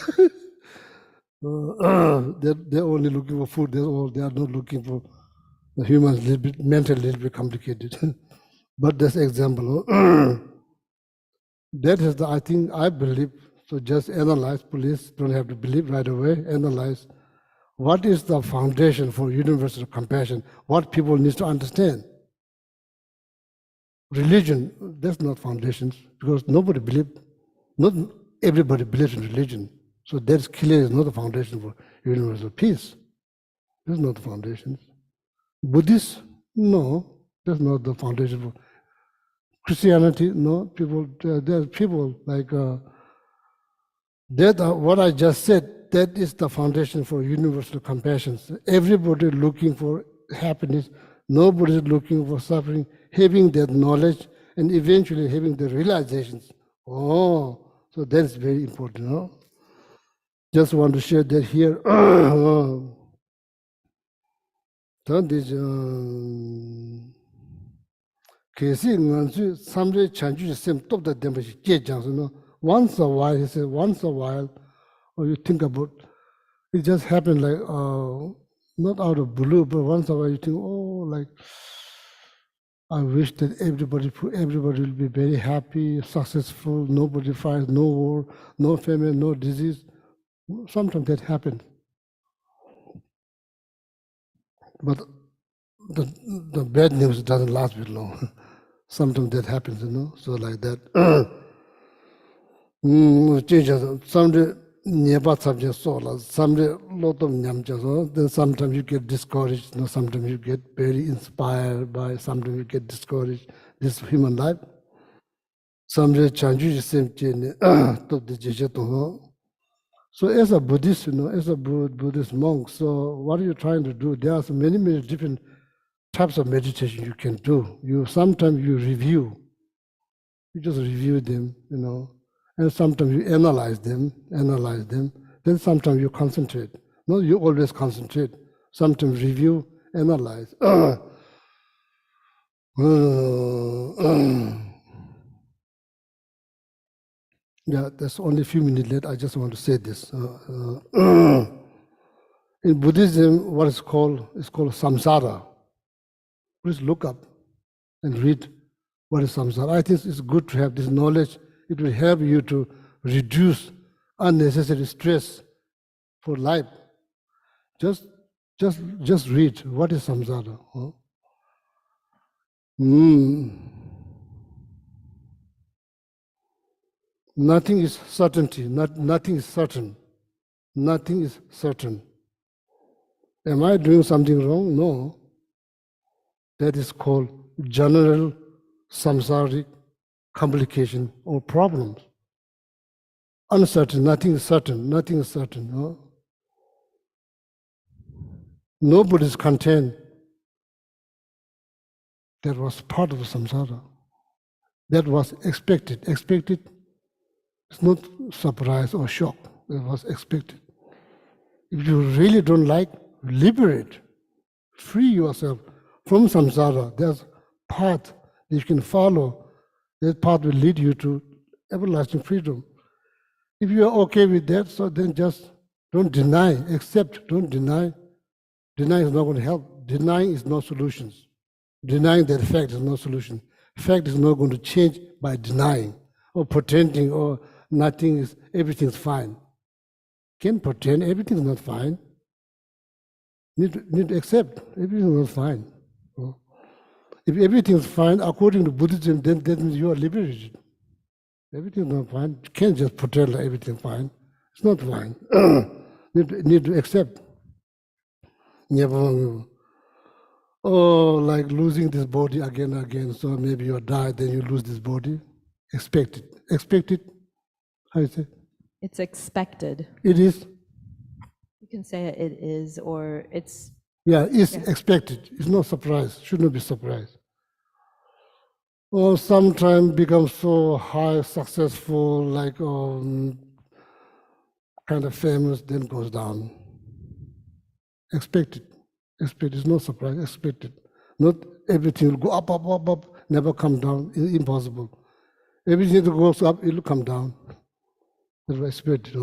They're only looking for food, they are not looking for the humans, a little bit mentally, a little bit complicated. But that's an example. That is I believe, so just analyze, police don't have to believe right away, analyze. What is the foundation for universal compassion? What people need to understand? Religion, that's not foundations, because not everybody believes in religion. So that's clear is not the foundation for universal peace. That's not the foundation. Buddhist, no, that's not the foundation for Christianity. No, people, there's people like that. What I just said, that is the foundation for universal compassion. Everybody looking for happiness. Nobody is looking for suffering. Having that knowledge and eventually having the realizations. Oh, so that's very important. No? Just want to share that here. So this Kesi ngansu samre chanju sem top the damage no. Once a while, he said, once a while, or you think about it just happened like not out of blue, but once a while you think, oh, like I wish that everybody will be very happy, successful, nobody fights, no war, no famine, no disease. Sometimes that happens. But the bad news doesn't last very long. Sometimes that happens, you know. So like that. Someday never subject solar, someday lot of nyamjas, then sometimes you get discouraged, you know, sometimes you get very inspired by, sometimes you get discouraged. This is human life. Someday change the same thing to the jeje. So as a Buddhist, you know, as a Buddhist monk, so what are you trying to do? There are so many different types of meditation you can do. Sometimes you review. You just review them, you know, and sometimes you analyze them. Then sometimes you concentrate. No, you always concentrate. Sometimes review, analyze. Yeah, there's only a few minutes left. I just want to say this. In Buddhism, what is called samsara. Please look up and read what is samsara. I think it's good to have this knowledge. It will help you to reduce unnecessary stress for life. Just read what is samsara. Huh? Nothing is certainty. Nothing is certain. Nothing is certain. Am I doing something wrong? No. That is called general samsaric complication or problems. Uncertain, nothing is certain, No? Nobody is content. That was part of the samsara. That was expected. Expected is not surprise or shock. It was expected. If you really don't like, liberate. Free yourself from samsara. There's a path that you can follow. That path will lead you to everlasting freedom. If you are okay with that, so then just don't deny, accept, don't deny. Denying is not going to help. Denying is not solutions. Denying that fact is not solution. Fact is not going to change by denying or pretending or everything is fine. Can't pretend everything is not fine. Need to accept everything is not fine. If everything is fine according to Buddhism, then that means you are liberated. Everything is not fine. You can't just pretend like everything is fine. It's not fine. need to accept. Oh, like losing this body again and again. So maybe you die, then you lose this body. Expect it. Expect it. How you say? It's expected. It is. You can say it is, or it's. Yeah, it's expected. It's not surprise. Should not be surprised. Or sometimes become so high, successful, like kind of famous, then goes down. Expected. Expected. It's not surprise. Expected. Not everything will go up, never come down. It's impossible. Everything that goes up, it will come down. That's what expected.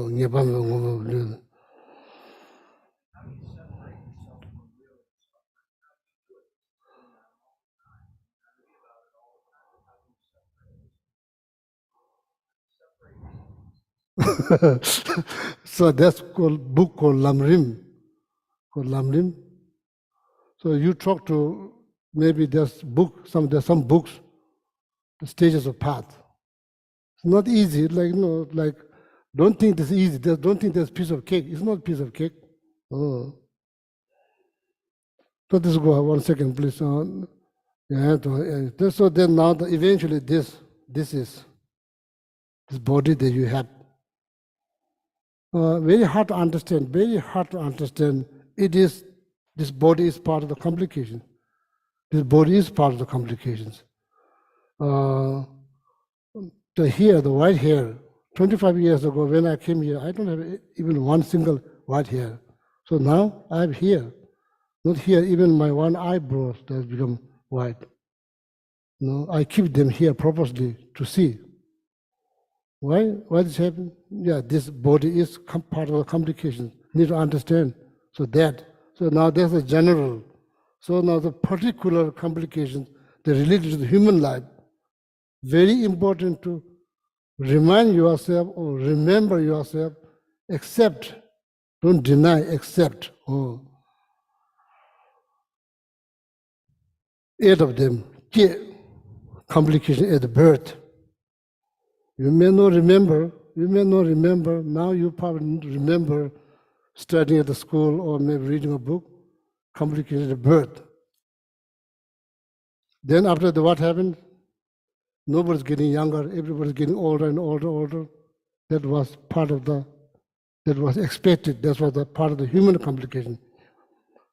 So that's called book called Lamrim. So you talk to maybe there's some books, the stages of path. It's not easy, like Don't think this is easy. Don't think there's a piece of cake. It's not a piece of cake. Oh. Let us go 1 second, please. So then now, eventually, this is this body that you have. Very hard to understand. Very hard to understand. This body is part of the complication. This body is part of the complications. The hair, the white hair. 25 years ago, when I came here, I don't have even one single white hair. So now I have hair. Not here, even my one eyebrow has become white. No, I keep them here purposely to see. Why? Why this happen? Yeah, this body is part of the complications. Need to understand. So now there's a general. So now the particular complications that related to the human life, very important to remind yourself or remember yourself, accept, don't deny, accept. 8 of them, complication at the birth. You may not remember, now you probably remember studying at the school or maybe reading a book, complication at the birth. Then after what happened? Nobody's getting younger, everybody's getting older and older. That was that was expected, that was part of the human complication.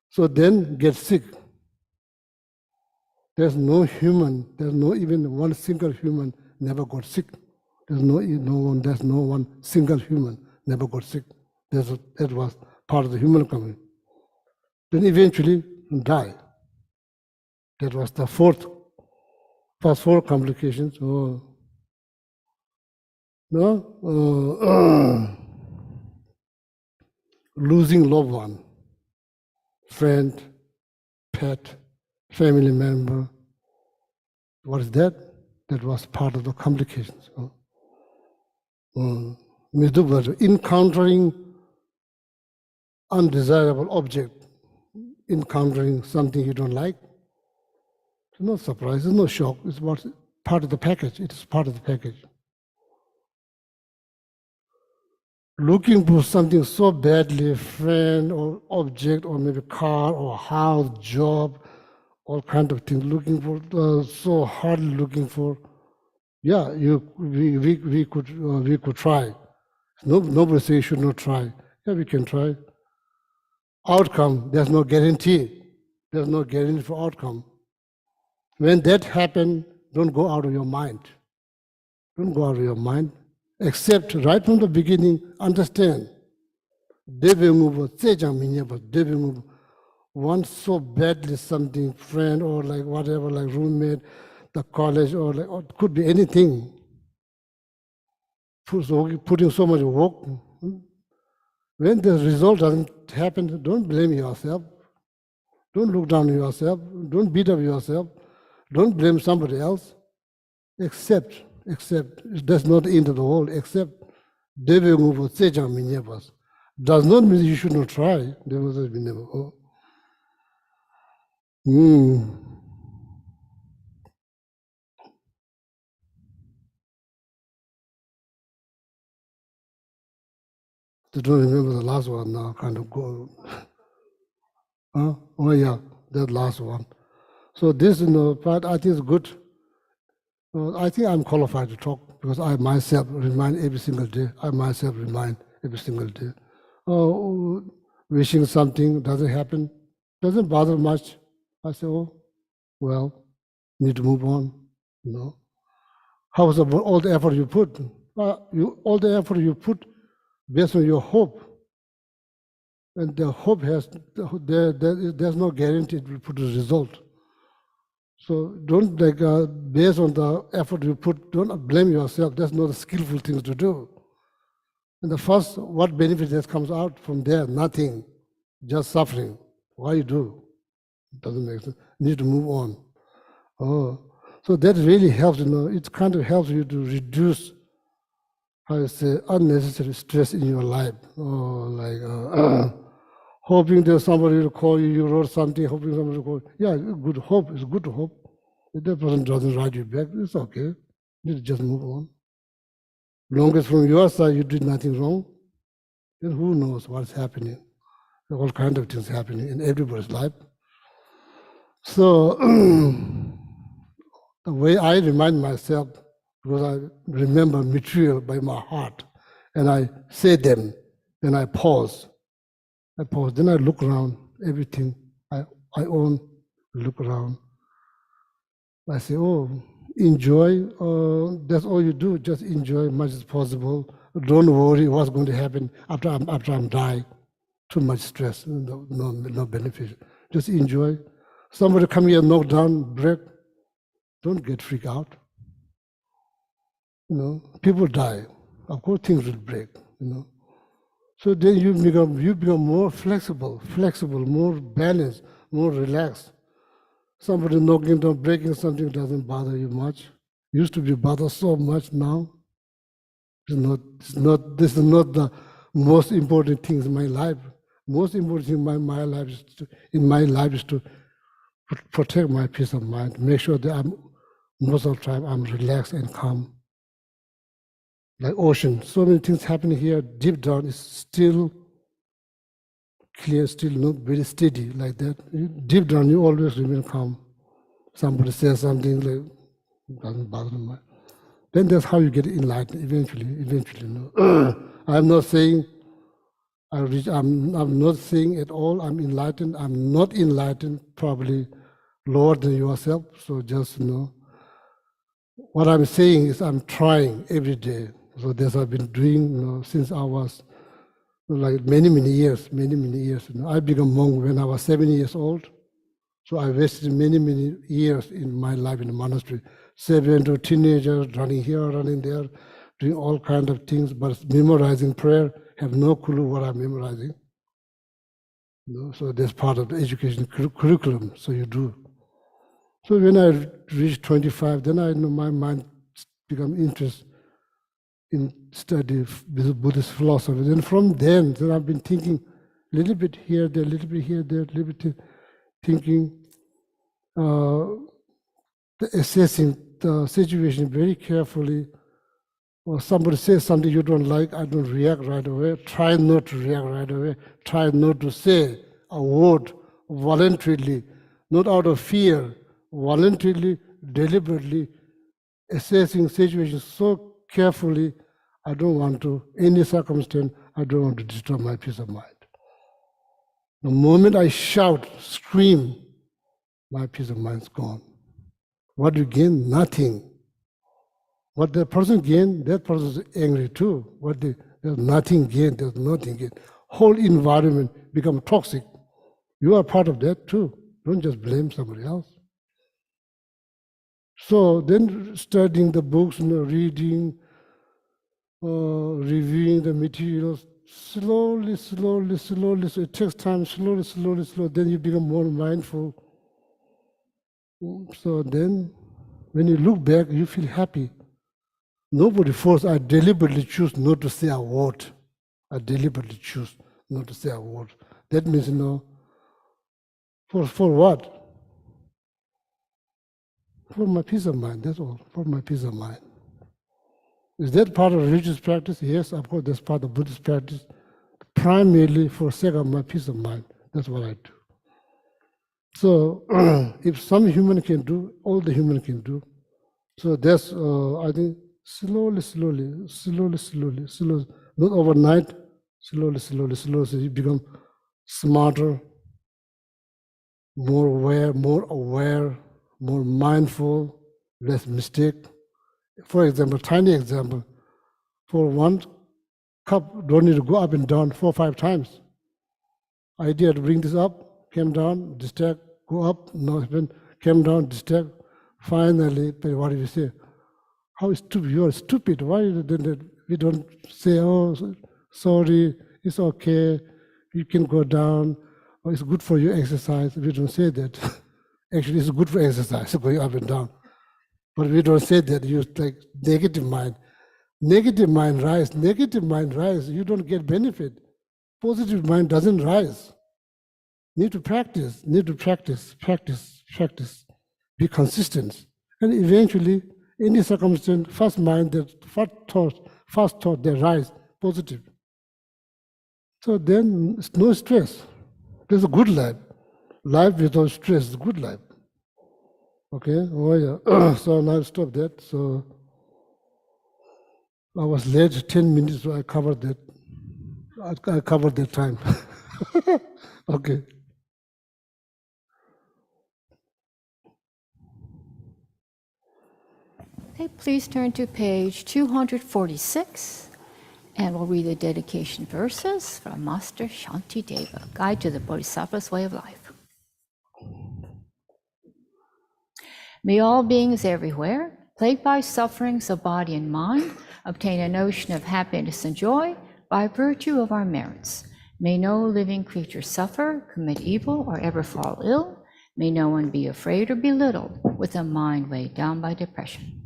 So then get sick. There's no even one single human never got sick. There's no one single human never got sick. That was part of the human community. Then eventually die. That was the first 4 complications. Losing loved one, friend, pet, family member. What is that? That was part of the complications. Encountering undesirable object, encountering something you don't like. It's no surprise, it's no shock. It's part of the package. It is part of the package. Looking for something so badly, friend or object or maybe car or house, job, all kinds of things, looking for, so hard looking for. Yeah, we could try. Nobody says you should not try. Yeah, we can try. Outcome, there's no guarantee. There's no guarantee for outcome. When that happens, don't go out of your mind. Don't go out of your mind. Accept right from the beginning, understand. Want so badly something, friend or like whatever, like roommate, the college, or it could be anything. Putting so much work. When the result doesn't happen, don't blame yourself. Don't look down on yourself. Don't beat up yourself. Don't blame somebody else. Accept. That's not the end of the world. Accept. Does not mean you should not try. I don't remember the last one now, kind of go. Oh yeah, that last one. So this part I think is good. I think I'm qualified to talk because I myself remind every single day. Wishing something doesn't happen, doesn't bother much. I say, oh, well, need to move on. How's about all the effort you put? All the effort you put based on your hope. And the hope there's no guarantee it will produce a result. So don't based on the effort you put, don't blame yourself. That's not a skillful thing to do. And the first, what benefit that comes out from there? Nothing, just suffering. Why you do? It doesn't make sense. You need to move on. So that really helps, it kind of helps you to reduce, unnecessary stress in your life. Hoping that somebody will call you, you wrote something, hoping somebody will call you. Yeah, good hope, it's good to hope. If that person doesn't write you back, it's okay. You need to just move on. Long as from your side you did nothing wrong, then who knows what's happening? All kinds of things happening in everybody's life. So the way I remind myself, because I remember material by my heart, and I say them, then I pause. Then I look around, everything I own, look around. I say, oh, enjoy, that's all you do, just enjoy as much as possible. Don't worry what's going to happen after I'm dying. Too much stress, no benefit. Just enjoy. Somebody come here, knock down, break. Don't get freaked out. People die. Of course, things will break. So then you become more flexible, more balanced, more relaxed. Somebody knocking down, breaking something doesn't bother you much. Used to be bothered so much now. This is not the most important thing in my life. Most important thing in my life is to protect my peace of mind, make sure that most of the time I'm relaxed and calm. Like ocean, so many things happening here, deep down is still clear, still not very steady like that. Deep down you always remain calm. Somebody says something like, doesn't bother me. Then that's how you get enlightened eventually. I'm not saying I'm not saying at all I'm enlightened. I'm not enlightened, probably lower than yourself. So just what I'm saying is I'm trying every day. So that's what I've been doing since I was like many years. I became monk when I was 7 years old. So I wasted many years in my life in the monastery. 7 to teenagers, running here, running there, doing all kinds of things, but memorizing prayer, have no clue what I'm memorizing. So that's part of the education curriculum, so you do. So when I reached 25, then I know my mind became interested in study Buddhist philosophy. Then from then I've been thinking a little bit here, there, a little bit here, there, a little bit thinking, assessing the situation very carefully. Or somebody says something you don't like, I don't react right away. Try not to react right away. Try not to say a word voluntarily, not out of fear, voluntarily, deliberately, assessing situations so carefully. I don't want to, any circumstance, I don't want to disturb my peace of mind. The moment I shout, scream, my peace of mind is gone. What do you gain? Nothing. What the person gain, that person is angry too. There's nothing gained, there's nothing gained. Whole environment become toxic. You are part of that too. Don't just blame somebody else. So then studying the books, reading, reviewing the materials, slowly, so it takes time, slowly, then you become more mindful. So then, when you look back, you feel happy. Nobody forced, I deliberately choose not to say a word. I deliberately choose not to say a word. That means, for what? For my peace of mind, that's all, for my peace of mind. Is that part of religious practice? Yes, of course, that's part of Buddhist practice. Primarily for sake of my peace of mind, that's what I do. So, if some human can do, all the human can do. So that's, I think, slowly, not overnight, slowly, so you become smarter, more aware, more mindful, less mistake. For example, tiny example, for one cup, don't need to go up and down 4 or 5 times. Idea to bring this up, came down, distract, go up, no, came down, distract. Finally, what do you say? How stupid, you are stupid. Why we don't say, oh, sorry, it's okay, you can go down, or it's good for your exercise. We don't say that. Actually, it's good for exercise, going up and down. But we don't say that. You like negative mind. Negative mind rise, you don't get benefit. Positive mind doesn't rise. Need to practice. Be consistent. And eventually, any circumstance, first first thought that rise, positive. So then it's no stress. There's a good life. Life without stress is good life. Okay, oh yeah. So now stop that. So I was late 10 minutes, so I covered that. I covered that time. Okay. Okay, please turn to page 246, and we'll read the dedication verses from Master Shantideva, Guide to the Bodhisattva's Way of Life. May all beings everywhere, plagued by sufferings of body and mind, obtain a notion of happiness and joy by virtue of our merits. May no living creature suffer, commit evil, or ever fall ill. May no one be afraid or belittled with a mind weighed down by depression.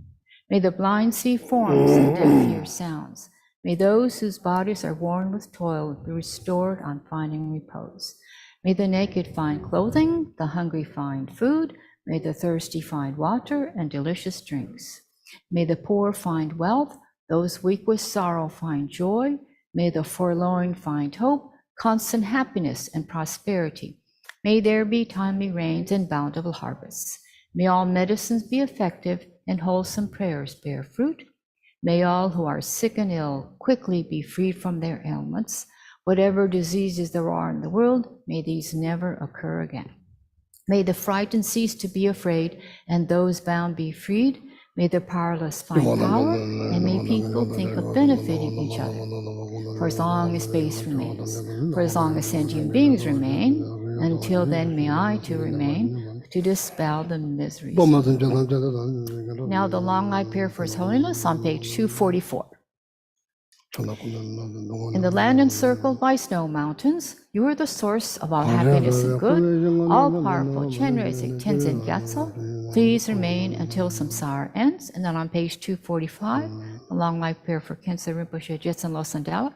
May the blind see forms and deaf hear sounds. May those whose bodies are worn with toil be restored on finding repose. May the naked find clothing, the hungry find food. May the thirsty find water and delicious drinks. May the poor find wealth, those weak with sorrow find joy. May the forlorn find hope, constant happiness and prosperity. May there be timely rains and bountiful harvests. May all medicines be effective and wholesome prayers bear fruit. May all who are sick and ill quickly be freed from their ailments. Whatever diseases there are in the world, may these never occur again. May the frightened cease to be afraid, and those bound be freed. May the powerless find power, and may people think of benefiting each other. For as long as space remains, for as long as sentient beings remain, until then may I too remain, to dispel the miseries. Now the long life prayer for His Holiness on page 244. In the land encircled by snow mountains, you are the source of all happiness and good. All-powerful Chenrezig Tenzin Gyatso, please remain until samsara ends. And then on page 245, a long life prayer for Khyentse Rinpoche Jetsun Losang Dala.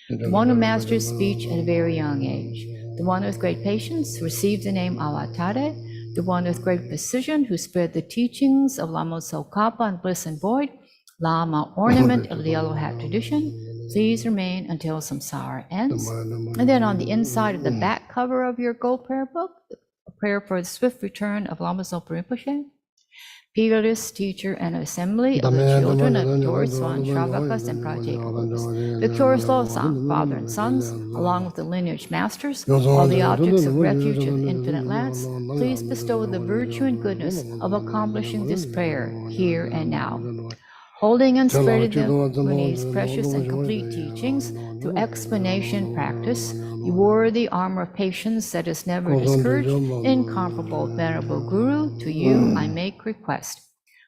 The one who mastered speech at a very young age. The one with great patience who received the name Alatare. The one with great precision who spread the teachings of Lama Tsongkhapa and Bliss and Void. Lama ornament of the yellow hat tradition, please remain until samsara ends. And then on the inside of the back cover of your gold prayer book, a prayer for the swift return of Lama Zopa Rinpoche, peerless teacher and assembly of the children of Dorsan, Shravakas, and Pratyekabuddhas, victorious Losang, father and sons, along with the lineage masters, all the objects of refuge of infinite last, please bestow the virtue and goodness of accomplishing this prayer here and now. Holding and spreading the Muni's precious and complete teachings through explanation practice, you wore the armor of patience that is never discouraged, incomparable venerable Guru, to you I make request.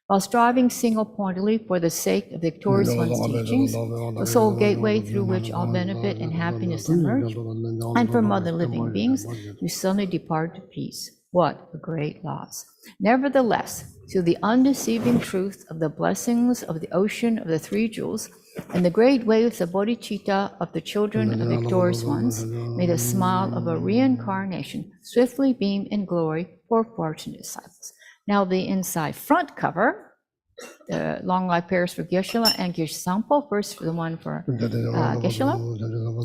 While striving single-pointedly for the sake of victorious one's teachings, the sole gateway through which all benefit and happiness emerge, and from other living beings, you suddenly depart to peace. What a great loss. Nevertheless, through the undeceiving truth of the blessings of the ocean of the three jewels and the great waves of bodhicitta of the children of victorious ones, may the smile of a reincarnation swiftly beam in glory for fortunate disciples. Now the inside front cover, the long life prayers for Geshe-la and Geshe-sampo. First for the one for Geshe-la.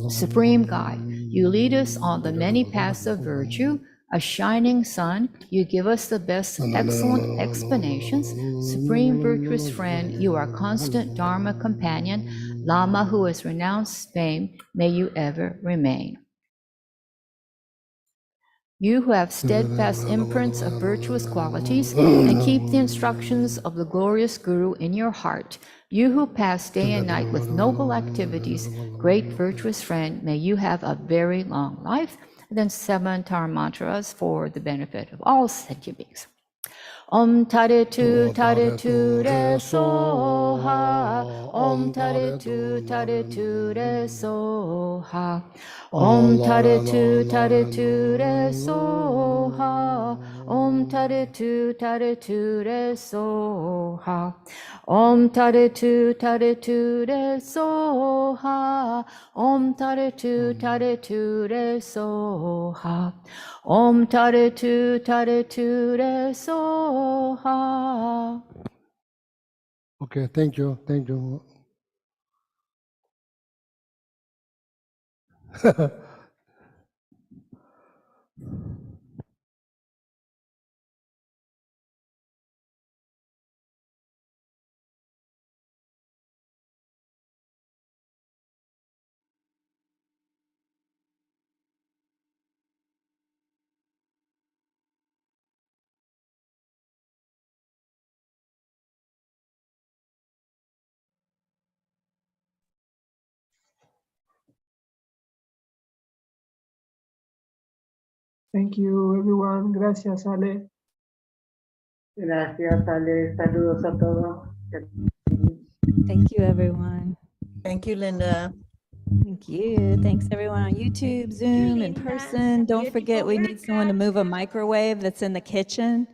Supreme Guide, you lead us on the many paths of virtue. A shining sun, you give us the best excellent explanations. Supreme virtuous friend, you are constant Dharma companion. Lama who has renounced fame, may you ever remain. You who have steadfast imprints of virtuous qualities and keep the instructions of the glorious Guru in your heart. You who pass day and night with noble activities, great virtuous friend, may you have a very long life. And then 7 Dharma mantras for the benefit of all sentient beings. Om Taritu Taritu Re Soha. Om Taritu Taritu Re Soha. Om Taritu Taritu Re Soha. Om Taritu Taritu Re Soha. Om Taritu Taritu Re Soha. Om Taritu Taritu Re Soha. Om Taritu Taritu Re Soha. Okay, thank you, thank you. Thank you, everyone. Gracias, Ale. Gracias, Ale. Saludos a todos. Thank you, everyone. Thank you, Linda. Thank you. Thanks, everyone on YouTube, Zoom, in person. Don't forget, we need someone to move a microwave that's in the kitchen.